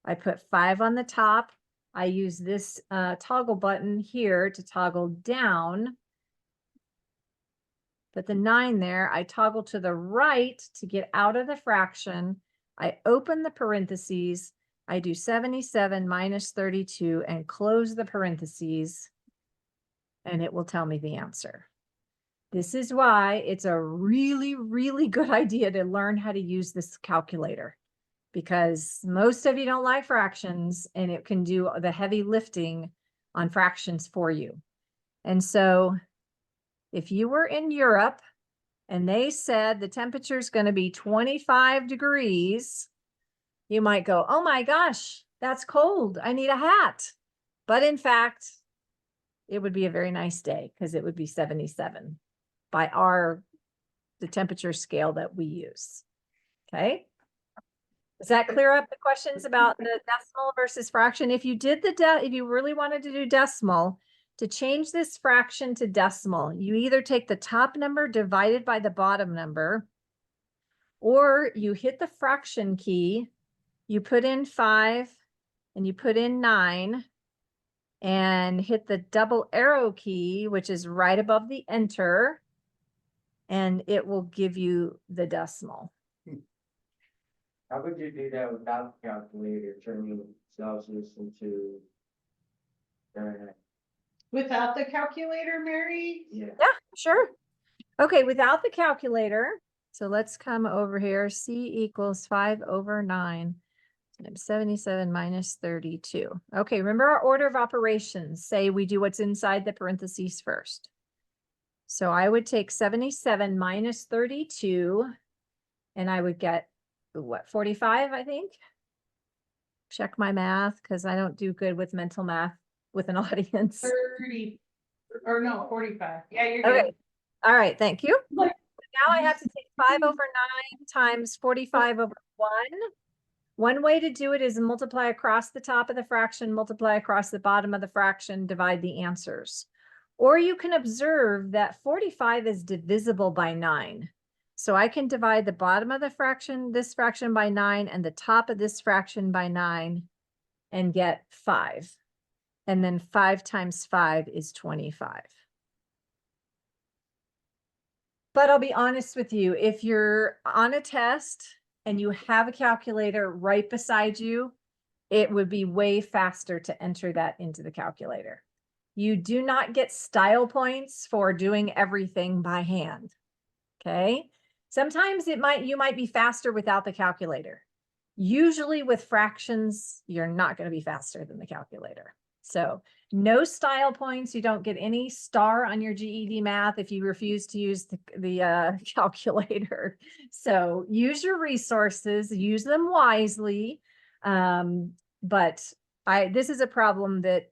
I put 5 on the top. I use this toggle button here to toggle down. Put the 9 there. I toggle to the right to get out of the fraction. I open the parentheses. I do 77 minus 32 and close the parentheses, and it will tell me the answer. This is why it's a really, really good idea to learn how to use this calculator, because most of you don't like fractions and it can do the heavy lifting on fractions for you. And so if you were in Europe and they said the temperature is going to be 25 degrees, you might go, oh my gosh, that's cold. I need a hat. But in fact, it would be a very nice day because it would be 77 by the temperature scale that we use. Okay. Does that clear up the questions about the decimal versus fraction? If you did if you really wanted to do decimal, to change this fraction to decimal, you either take the top number divided by the bottom number, or you hit the fraction key, you put in 5 and you put in 9 and hit the double arrow key, which is right above the enter, and it will give you the decimal. How would you do that without the calculator, turning Celsius into Fahrenheit? Without the calculator, Mary? Yeah. Yeah, sure. Okay, without the calculator, so let's come over here. C equals 5/9. 77 minus 32. Okay, remember our order of operations. Say we do what's inside the parentheses first. So I would take 77 minus 32, and I would get, what, 45, I think? Check my math, because I don't do good with mental math with an audience. 30, or no, 45. Yeah, you're Okay. good. All right, thank you. Like- Now I have to take 5/9 times 45/1. One way to do it is multiply across the top of the fraction, multiply across the bottom of the fraction, divide the answers. Or you can observe that 45 is divisible by 9. So I can divide the bottom of the fraction, this fraction, by 9, and the top of this fraction by 9, and get 5. And then 5 times 5 is 25. But I'll be honest with you, if you're on a test and you have a calculator right beside you, it would be way faster to enter that into the calculator. You do not get style points for doing everything by hand. Okay. Sometimes you might be faster without the calculator. Usually with fractions, you're not going to be faster than the calculator. So no style points. You don't get any star on your GED math if you refuse to use the calculator. So use your resources, use them wisely. But this is a problem that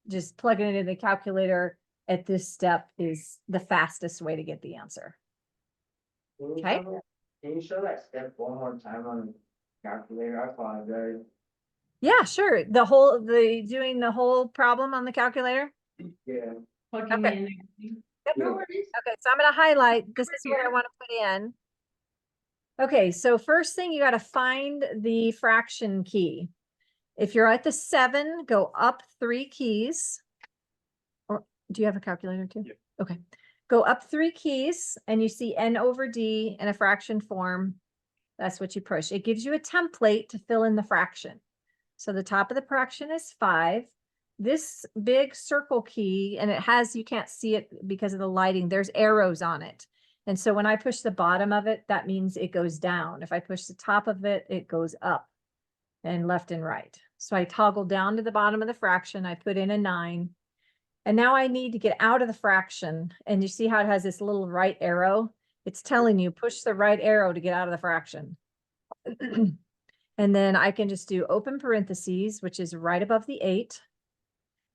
just plugging it in the calculator at this step is the fastest way to get the answer. Okay. Can you show that step one more time on the calculator? I apologize. Yeah, sure. Doing the whole problem on the calculator. Yeah. Plugging Okay. in everything. Yep. No worries. Okay, so I'm going to highlight. This is what I want to put in. Okay, so first thing, you got to find the fraction key. If you're at the 7, go up 3 keys. Or do you have a calculator too? Yeah. Okay. Go up 3 keys and you see N/D in a fraction form. That's what you push. It gives you a template to fill in the fraction. So the top of the fraction is 5. This big circle key, and it has, you can't see it because of the lighting, there's arrows on it. And so when I push the bottom of it, that means it goes down. If I push the top of it, it goes up and left and right. So I toggle down to the bottom of the fraction. I put in a 9. And now I need to get out of the fraction. And you see how it has this little right arrow? It's telling you push the right arrow to get out of the fraction. And then I can just do open parentheses, which is right above the 8,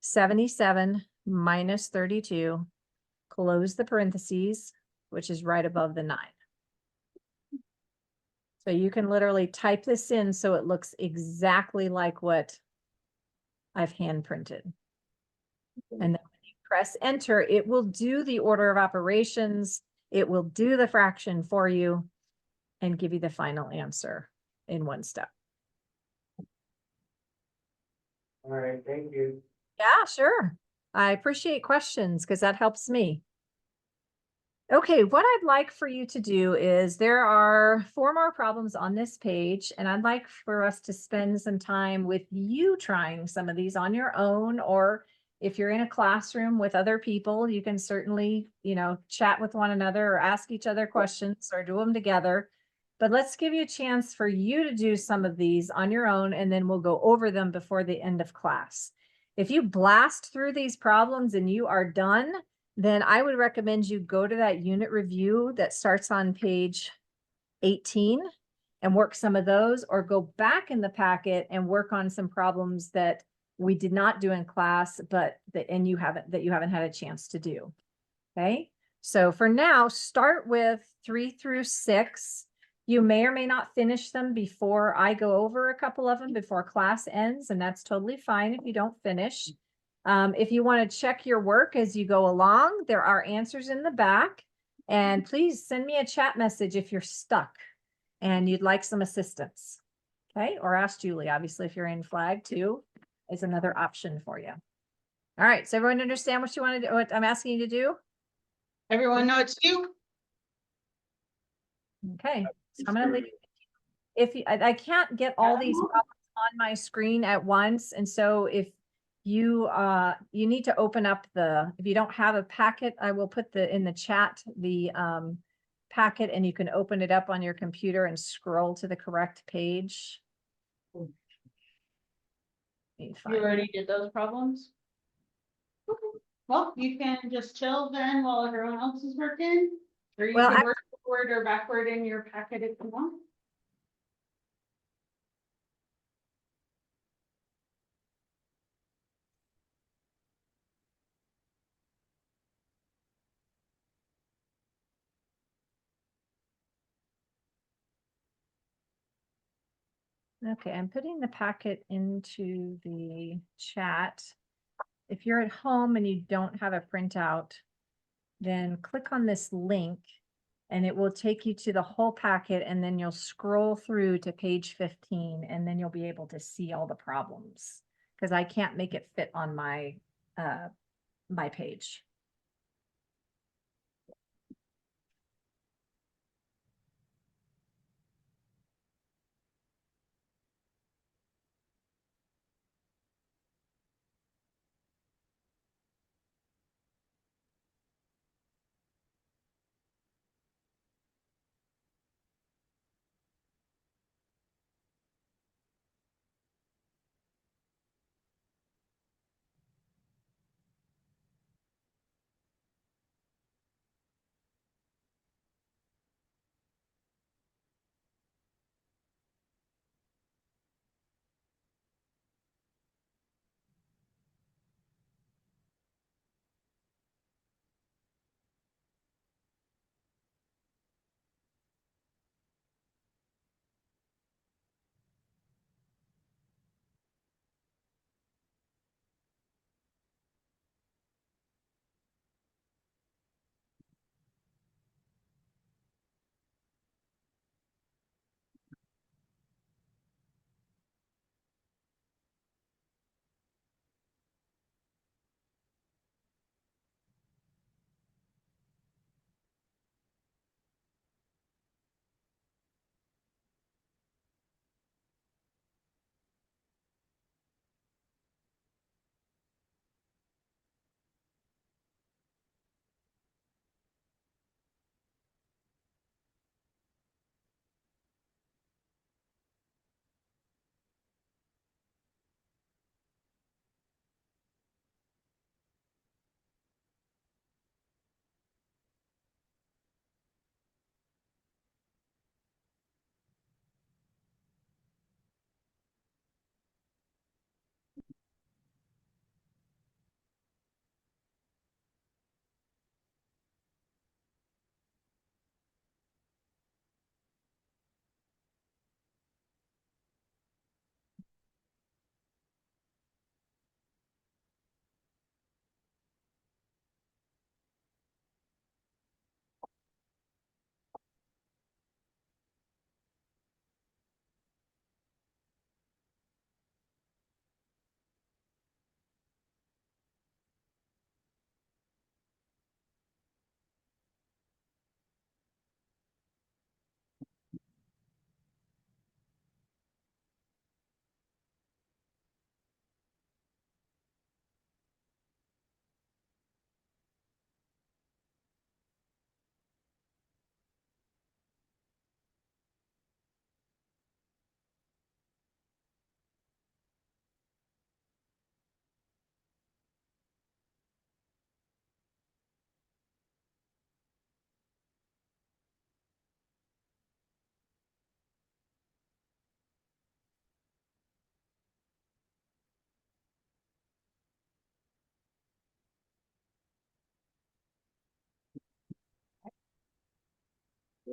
77 minus 32, close the parentheses, which is right above the 9. So you can literally type this in so it looks exactly like what I've hand printed. And then when you press enter, it will do the order of operations. It will do the fraction for you and give you the final answer. in one step. All right, thank you. Yeah, sure. I appreciate questions because that helps me. Okay, what I'd like for you to do is there are 4 more problems on this page, and I'd like for us to spend some time with you trying some of these on your own, or if you're in a classroom with other people, you can certainly, chat with one another or ask each other questions or do them together. But let's give you a chance for you to do some of these on your own, and then we'll go over them before the end of class. If you blast through these problems and you are done, then I would recommend you go to that unit review that starts on page 18 and work some of those, or go back in the packet and work on some problems that we did not do in class, but that you haven't had a chance to do. Okay. So for now, start with 3 through 6. You may or may not finish them before I go over a couple of them before class ends, and that's totally fine if you don't finish. If you want to check your work as you go along, there are answers in the back. And please send me a chat message if you're stuck and you'd like some assistance. Okay, or ask Julie, obviously, if you're in flag too, is another option for you. All right, so everyone understand what you want to do, what I'm asking you to do? Everyone know it's you? Okay, so I'm gonna leave. If I can't get all these problems on my screen at once, and so if you need to open up if you don't have a packet, I will put in the chat the packet, and you can open it up on your computer and scroll to the correct page. Let me You find it. already did those problems? Okay. Well, you can just chill then while everyone else is working, or you Well, can work forward or backward in your packet if you want. Okay, I'm putting the packet into the chat. If you're at home and you don't have a printout, then click on this link and it will take you to the whole packet, and then you'll scroll through to page 15, and then you'll be able to see all the problems because I can't make it fit on my my page.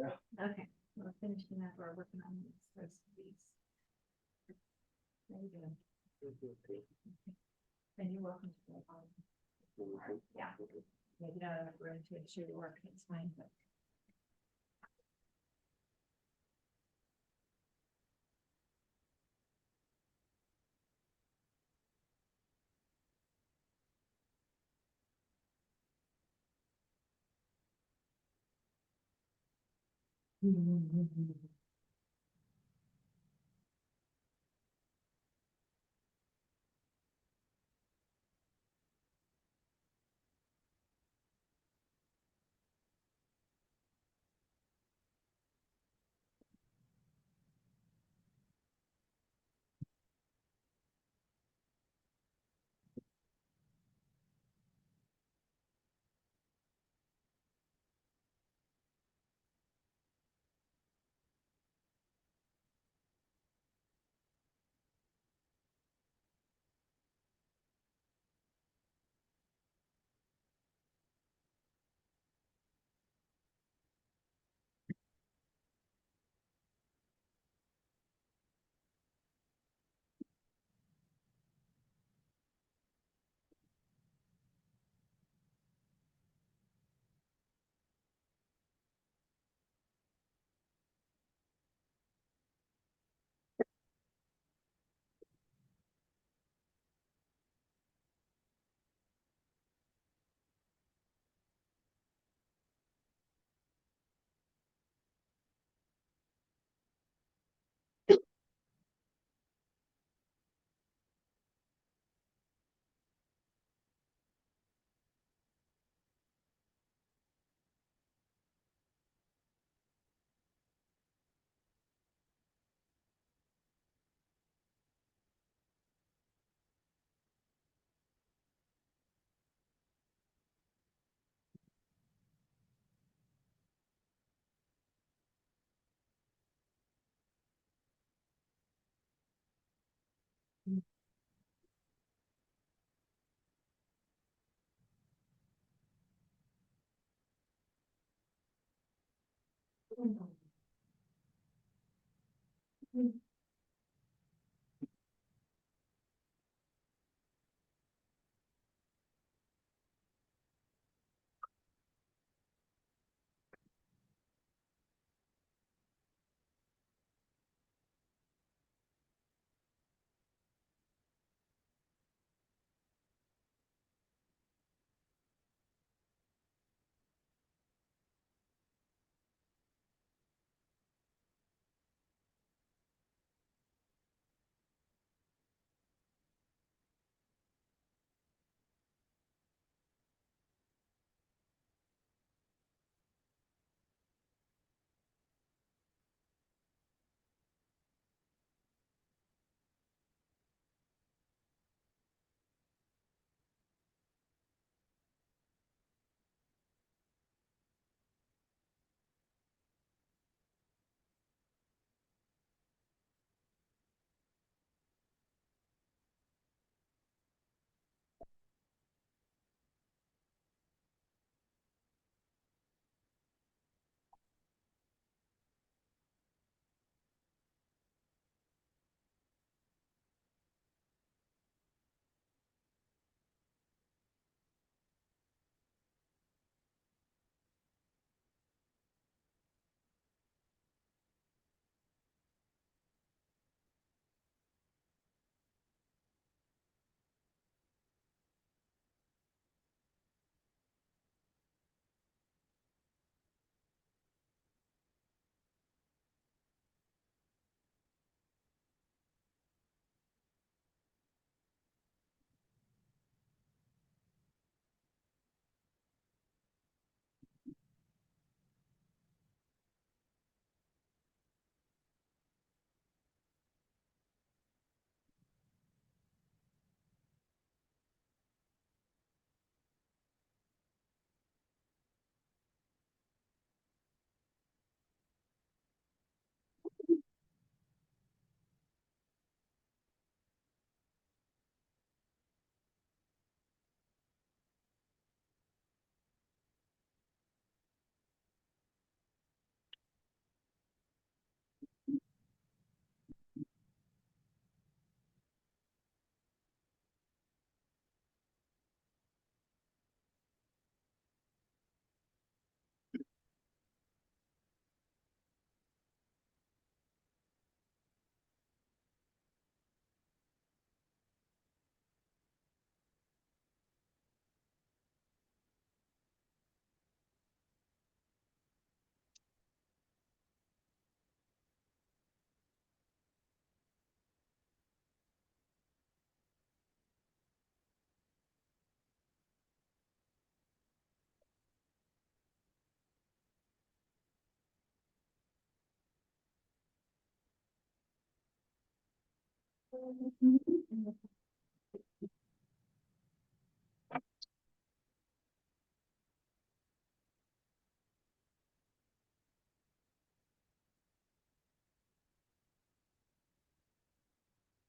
Okay, we're finishing up, we're working on these, rest of these. Very good. And you're welcome to go on. Yeah. Maybe not enough room to make sure your work, it's fine, but.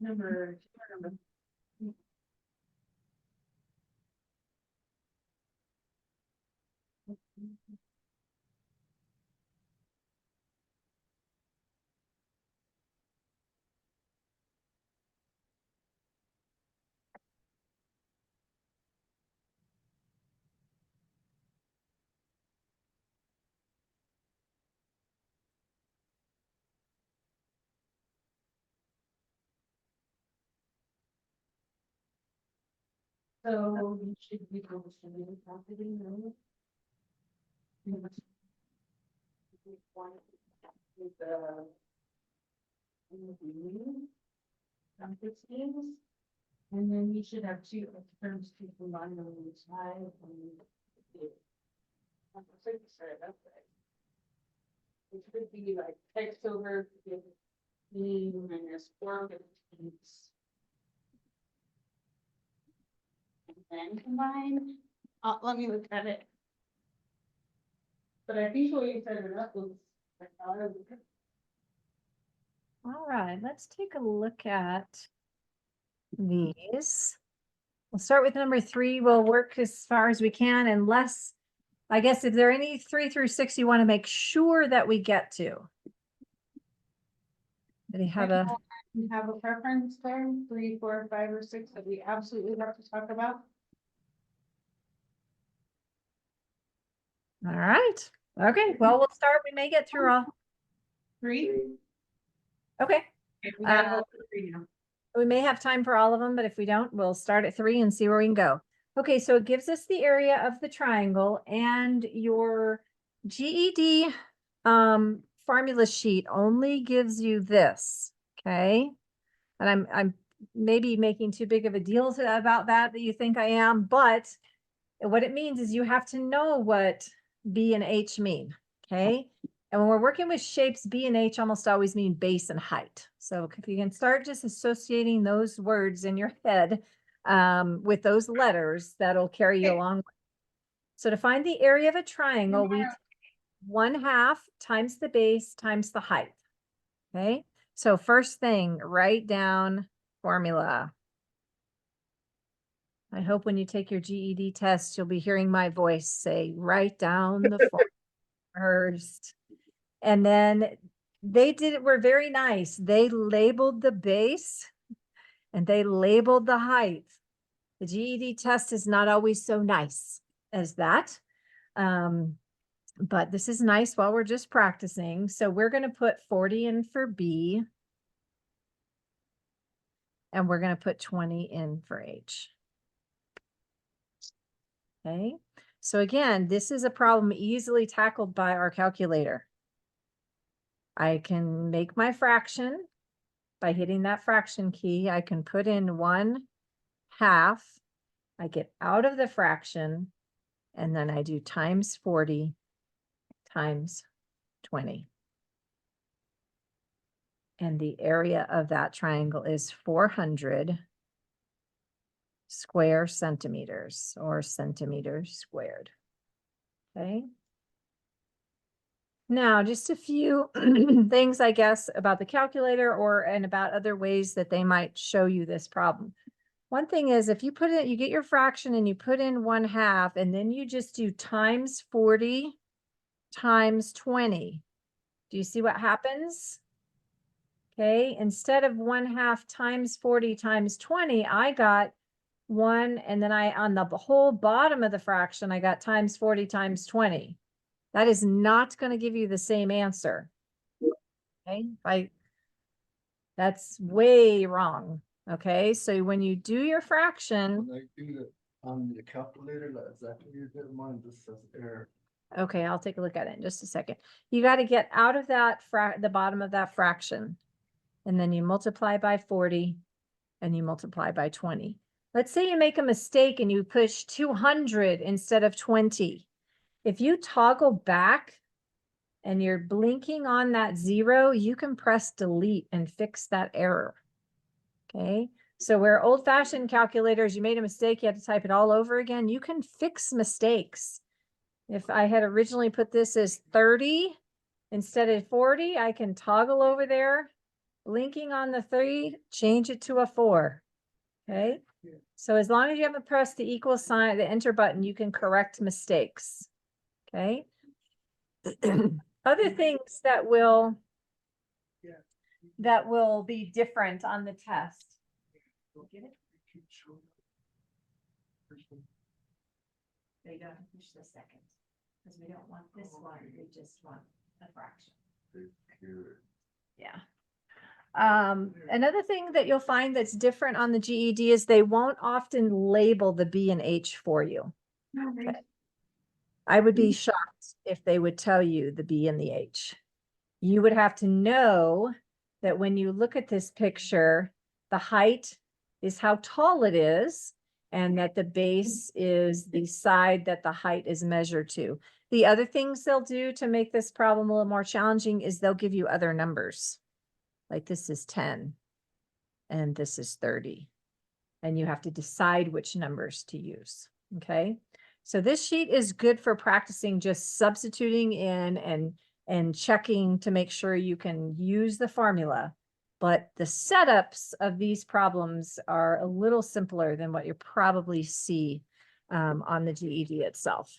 Number. So you should be able to do the property, no? One is the. Schemes. And then you should have two terms to combine on each side and. Sorry, that's right. It should be like text over 15 minus 4 15. And then combine, let me look at it. But I think what you set it up was. All right, let's take a look at these. We'll start with number 3. We'll work as far as we can, unless, I guess, if there are any 3 through 6 you want to make sure that we get to. Do you have a? You have a preference there, 3, 4, 5, or 6 that we absolutely have to talk about? All right. Okay, well, we'll start. We may get through all. 3? Okay. We gotta go with 3 now. We may have time for all of them, but if we don't, we'll start at 3 and see where we can go. Okay, so it gives us the area of the triangle, and your GED formula sheet only gives you this, okay? And I'm maybe making too big of a deal about that you think I am, but what it means is you have to know what B and H mean, okay? And when we're working with shapes, B and H almost always mean base and height. So if you can start just associating those words in your head with those letters, that'll carry you along. So to find the area of a triangle, we 1/2 times the base times the height, okay? So first thing, write down formula. I hope when you take your GED test, you'll be hearing my voice say, write down the formula first. And then were very nice. They labeled the base and they labeled the height. The GED test is not always so nice as that. But this is nice while we're just practicing. So we're going to put 40 in for B. And we're going to put 20 in for H. Okay. So again, this is a problem easily tackled by our calculator. I can make my fraction by hitting that fraction key. I can put in 1/2. I get out of the fraction, and then I do times 40 times 20. And the area of that triangle is 400 square centimeters, or centimeters squared. Okay. Now, just a few things, I guess, about the calculator and about other ways that they might show you this problem. One thing is, if you you get your fraction and you put in 1/2, and then you just do times 40 times 20. Do you see what happens? Okay, instead of 1/2 times 40 times 20, I got 1, and then on the whole bottom of the fraction, I got times 40 times 20. That is not going to give you the same answer. Okay, that's way wrong. Okay, so when you do your fraction, When I do that on the calculator, that's exactly you did mine, just says error. okay, I'll take a look at it in just a second. You got to get out of that the bottom of that fraction, and then you multiply by 40 and you multiply by 20. Let's say you make a mistake and you push 200 instead of 20. If you toggle back and you're blinking on that 0, you can press delete and fix that error. Okay, so where old-fashioned calculators, you made a mistake, you had to type it all over again, you can fix mistakes. If I had originally put this as 30 instead of 40, I can toggle over there, linking on the 3, change it to a 4. Okay, so as long as you haven't pressed the equal sign, the enter button, you can correct mistakes. Okay. Other things that will be different on the test. Get it? They don't push the second, because we don't want this one, we just want a fraction. Yeah. Another thing that you'll find that's different on the GED is they won't often label the B and H for you. Okay. I would be shocked if they would tell you the B and the H. You would have to know that when you look at this picture, the height is how tall it is, and that the base is the side that the height is measured to. The other things they'll do to make this problem a little more challenging is they'll give you other numbers. Like this is 10 and this is 30. And you have to decide which numbers to use. Okay. So this sheet is good for practicing just substituting in and checking to make sure you can use the formula. But the setups of these problems are a little simpler than what you probably see on the GED itself.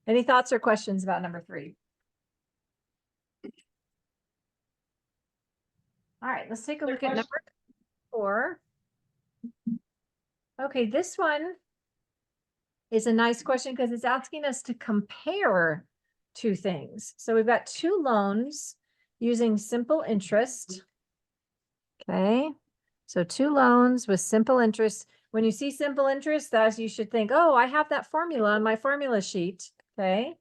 Any thoughts or questions about number 3? All right, let's take a look at number 4. Okay, this one is a nice question because it's asking us to compare two things. So we've got 2 loans using simple interest. Okay, so 2 loans with simple interest. When you see simple interest, that's you should think, oh, I have that formula on my formula sheet. Okay.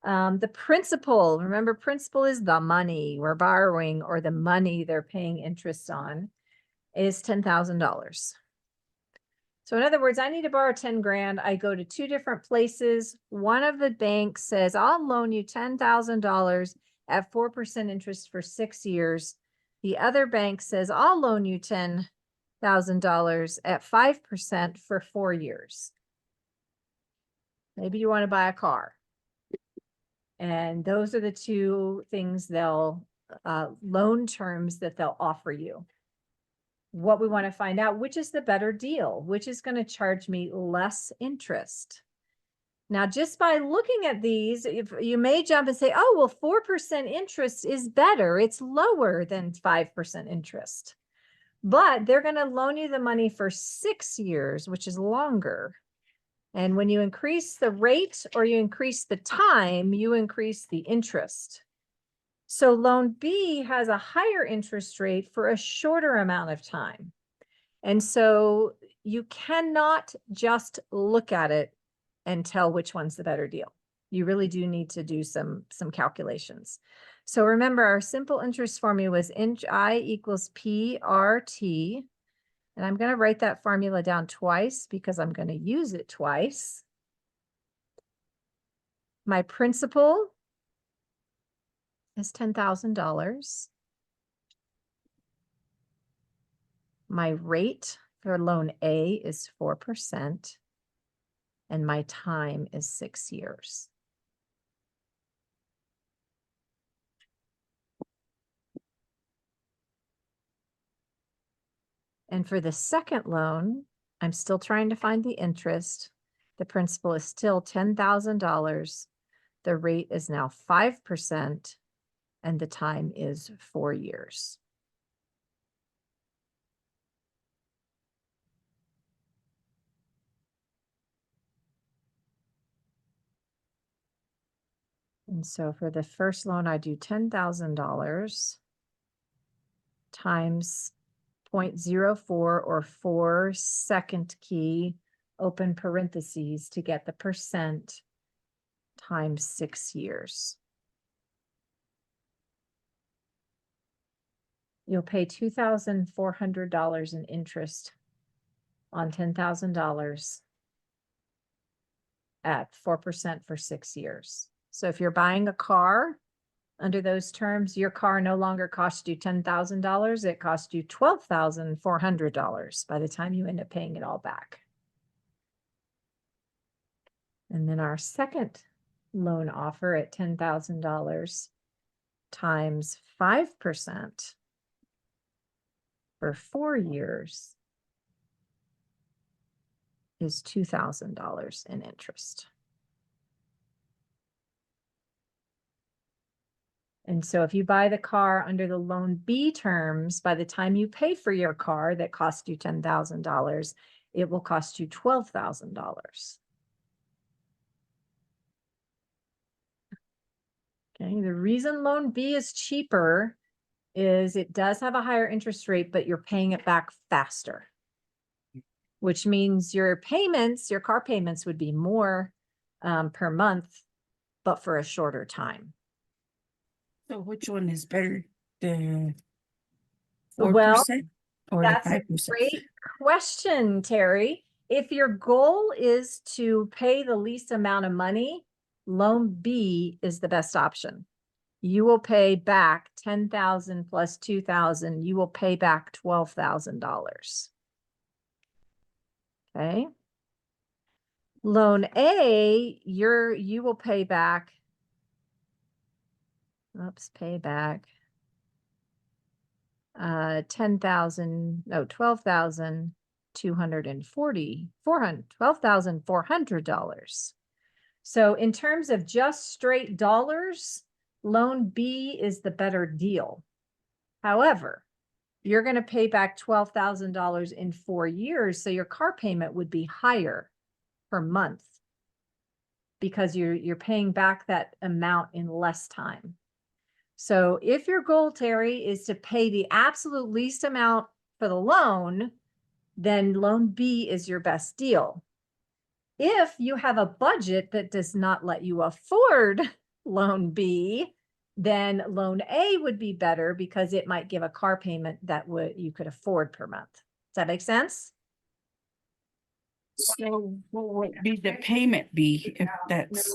The principal, remember, principal is the money we're borrowing or the money they're paying interest on, is $10,000. So in other words, I need to borrow 10 grand. I go to 2 different places. One of the banks says, I'll loan you $10,000 at 4% interest for 6 years. The other bank says, I'll loan you $10,000 at 5% for 4 years. Maybe you want to buy a car. And those are the 2 things they'll, loan terms that they'll offer you. What we want to find out, which is the better deal, which is going to charge me less interest. Now, just by looking at these, if you may jump and say, oh, well, 4% interest is better. It's lower than 5% interest. But they're going to loan you the money for 6 years, which is longer. And when you increase the rate or you increase the time, you increase the interest. So loan B has a higher interest rate for a shorter amount of time. And so you cannot just look at it and tell which one's the better deal. You really do need to do some calculations. So remember, our simple interest formula was I equals PRT. And I'm going to write that formula down twice because I'm going to use it twice. My principal is $10,000. My rate for loan A is 4%. And my time is 6 years. And for the second loan, I'm still trying to find the interest. The principal is still $10,000. The rate is now 5%, and the time is 4 years. And so for the first loan, I do $10,000 times 0.04 or 4 second key, open parentheses to get the percent, times 6 years. You'll pay $2,400 in interest on $10,000 at 4% for 6 years. So if you're buying a car, Under those terms, your car no longer costs you $10,000. It costs you $12,400 by the time you end up paying it all back. And then our second loan offer at $10,000 times 5% for 4 years is $2,000 in interest. And so if you buy the car under the loan B terms, by the time you pay for your car that cost you $10,000, it will cost you $12,000. Okay, the reason loan B is cheaper is it does have a higher interest rate, but you're paying it back faster. Which means your payments, your car payments would be more per month, but for a shorter time. So which one is better? The Well, 4% or the that's a 5%? great question, Terry. If your goal is to pay the least amount of money, loan B is the best option. You will pay back $10,000 plus $2,000. You will pay back $12,000. Okay. Loan A, you will pay back. Oops, pay back. 12,400. So in terms of just straight dollars, loan B is the better deal. However, you're going to pay back $12,000 in 4 years, so your car payment would be higher per month because you're paying back that amount in less time. So if your goal, Terry, is to pay the absolute least amount for the loan, then loan B is your best deal. If you have a budget that does not let you afford loan B, then loan A would be better because it might give a car payment that you could afford per month. Does that make sense? So what would be the payment be if that's,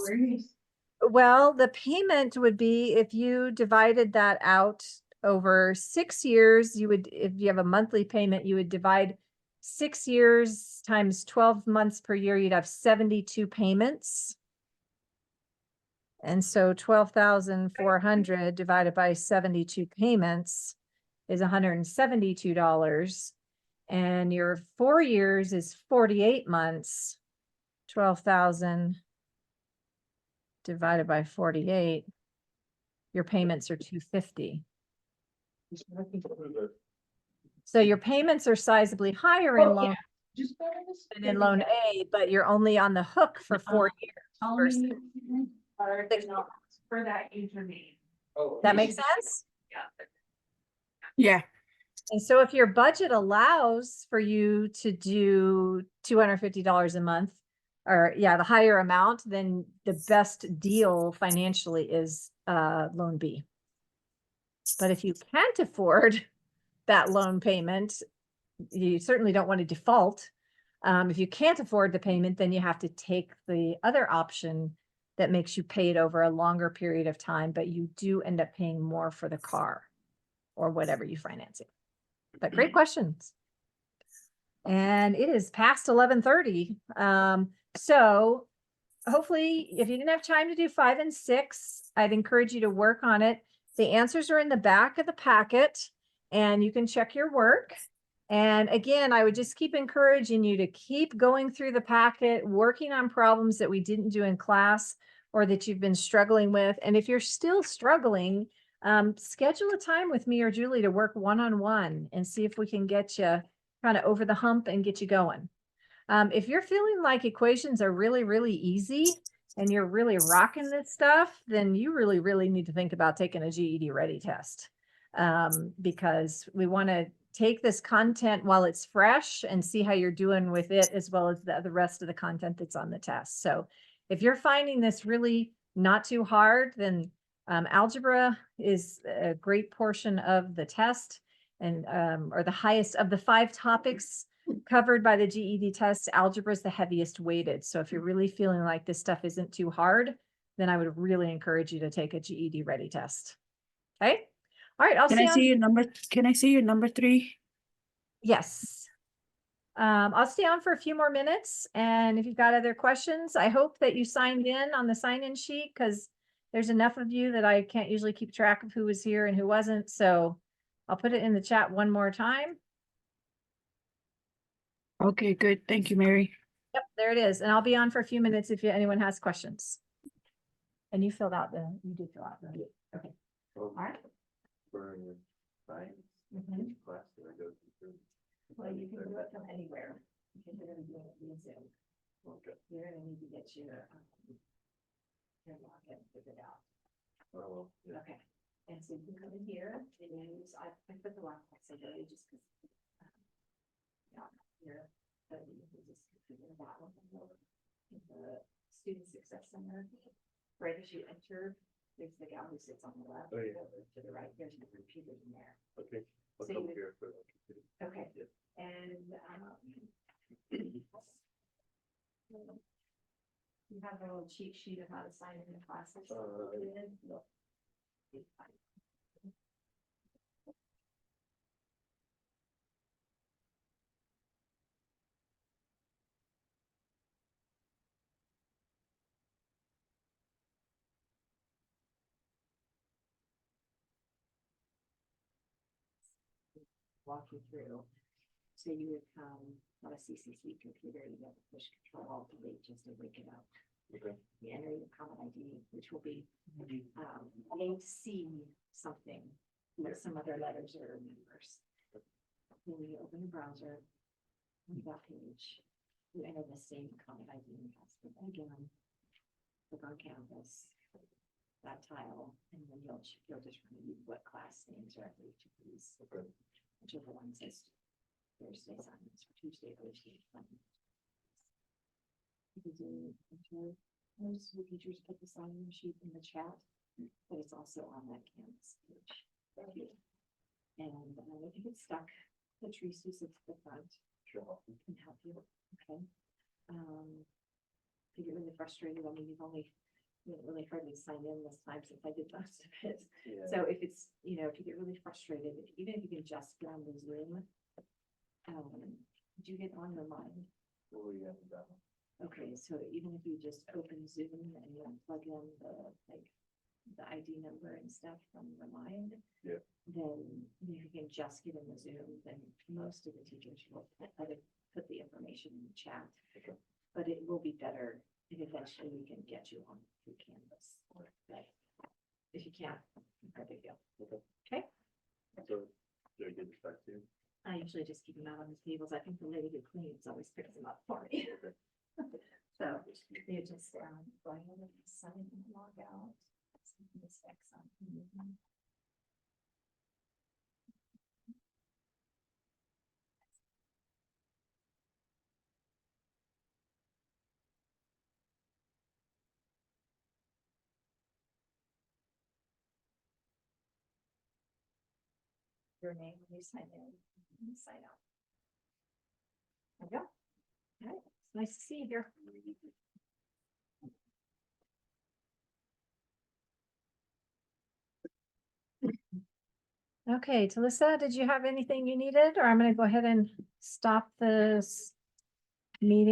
Well, the payment would be if you divided that out over 6 years, you would, if you have a monthly payment, you would divide 6 years times 12 months per year, you'd have 72 payments. And so 12,400 divided by 72 payments is $172. And your 4 years is 48 months. 12,000 divided by 48, your payments are $250. So your payments are sizably higher in loan than in loan A, but you're only on the hook for 4 years. versus- For that username. That makes sense? yeah, And so if your budget allows for you to do $250 a month, or the higher amount, then the best deal financially is loan B. But if you can't afford that loan payment, you certainly don't want to default. If you can't afford the payment, then you have to take the other option that makes you pay it over a longer period of time, but you do end up paying more for the car or whatever you finance it. But great questions. And it is past 11:30. So hopefully if you didn't have time to do 5 and 6, I'd encourage you to work on it. The answers are in the back of the packet and you can check your work. And again, I would just keep encouraging you to keep going through the packet, working on problems that we didn't do in class or that you've been struggling with. And if you're still struggling, schedule a time with me or Julie to work one-on-one and see if we can get you kind of over the hump and get you going. If you're feeling like equations are really, really easy and you're really rocking this stuff, then you really, really need to think about taking a GED ready test. Because we want to take this content while it's fresh and see how you're doing with it, as well as the rest of the content that's on the test. So if you're finding this really not too hard, then algebra is a great portion of the test, and or the highest of the 5 topics covered by the GED test. Algebra is the heaviest weighted. So if you're really feeling like this stuff isn't too hard, then I would really encourage you to take a GED ready test. Okay? All right, I'll Can see I you see on, your number? Can I see your number 3? yes. I'll stay on for a few more minutes, and if you've got other questions, I hope that you signed in on the sign-in sheet, because there's enough of you that I can't usually keep track of who was here and who wasn't, so I'll put it in the chat one more time. Okay, good. Thank you, Mary. Yep, there it is, and I'll be on for a few minutes if anyone has questions. And you fill out you did fill out the, okay, all right. For science, Mhm. which class did I go to? Well, you can do it from anywhere, because you're gonna do it via Zoom. Okay. You're gonna need to get your login figured out. Oh, yeah. Okay, and so you can come in here and use, I put the last flexibility just because. Yeah, here, but you can just figure that one out. In the Student Success Center, right as you enter, there's the gal who sits on the left, Oh, yeah. to the right, there's the computers in there. Okay. I'll So come you- here for that. Okay, Yeah. and, you have a little cheat sheet of how to sign in the classes. Yeah. Walk you through. So you would come on a CCC computer, you have to push Control Alt Delete just to wake it up. Okay. You enter your common ID, which will be, you'll see something with some other letters or numbers. Then you open the browser, on that page, you enter the same common ID and password again. Click on Canvas, that tile, and then you'll just read what class names are for each of these. Okay. Whichever one says Thursday assignments for Tuesday, Thursday. You can do, most of the teachers put the sign-in sheet in the chat, but it's also on that Canvas page. Right here. And if you get stuck, Patrice, who sits at the front, Sure. can help you, okay? If you get really frustrated, I mean, you haven't really heard me sign in this time since I did most of it. Yeah. So if it's, if you get really frustrated, even if you can just get on the Zoom, did you get on Remind? Oh, yeah, that one. Okay, so even if you just open Zoom and you plug in the ID number and stuff from Remind. Yeah. Then if you can just get in the Zoom, then most of the teachers will put the information in the chat. Okay. But it will be better if eventually we can get you on through Canvas. But if you can't, no big deal. Okay. So, they're good back to you. I usually just keep them out on the tables. I think the lady who cleans always picks them up for me. So you just go ahead and sign and log out. This X on. Your name when you sign in and sign out. There you go. All right, it's nice to see you here. Okay, Talissa, did you have anything you needed, or I'm gonna go ahead and stop this meeting?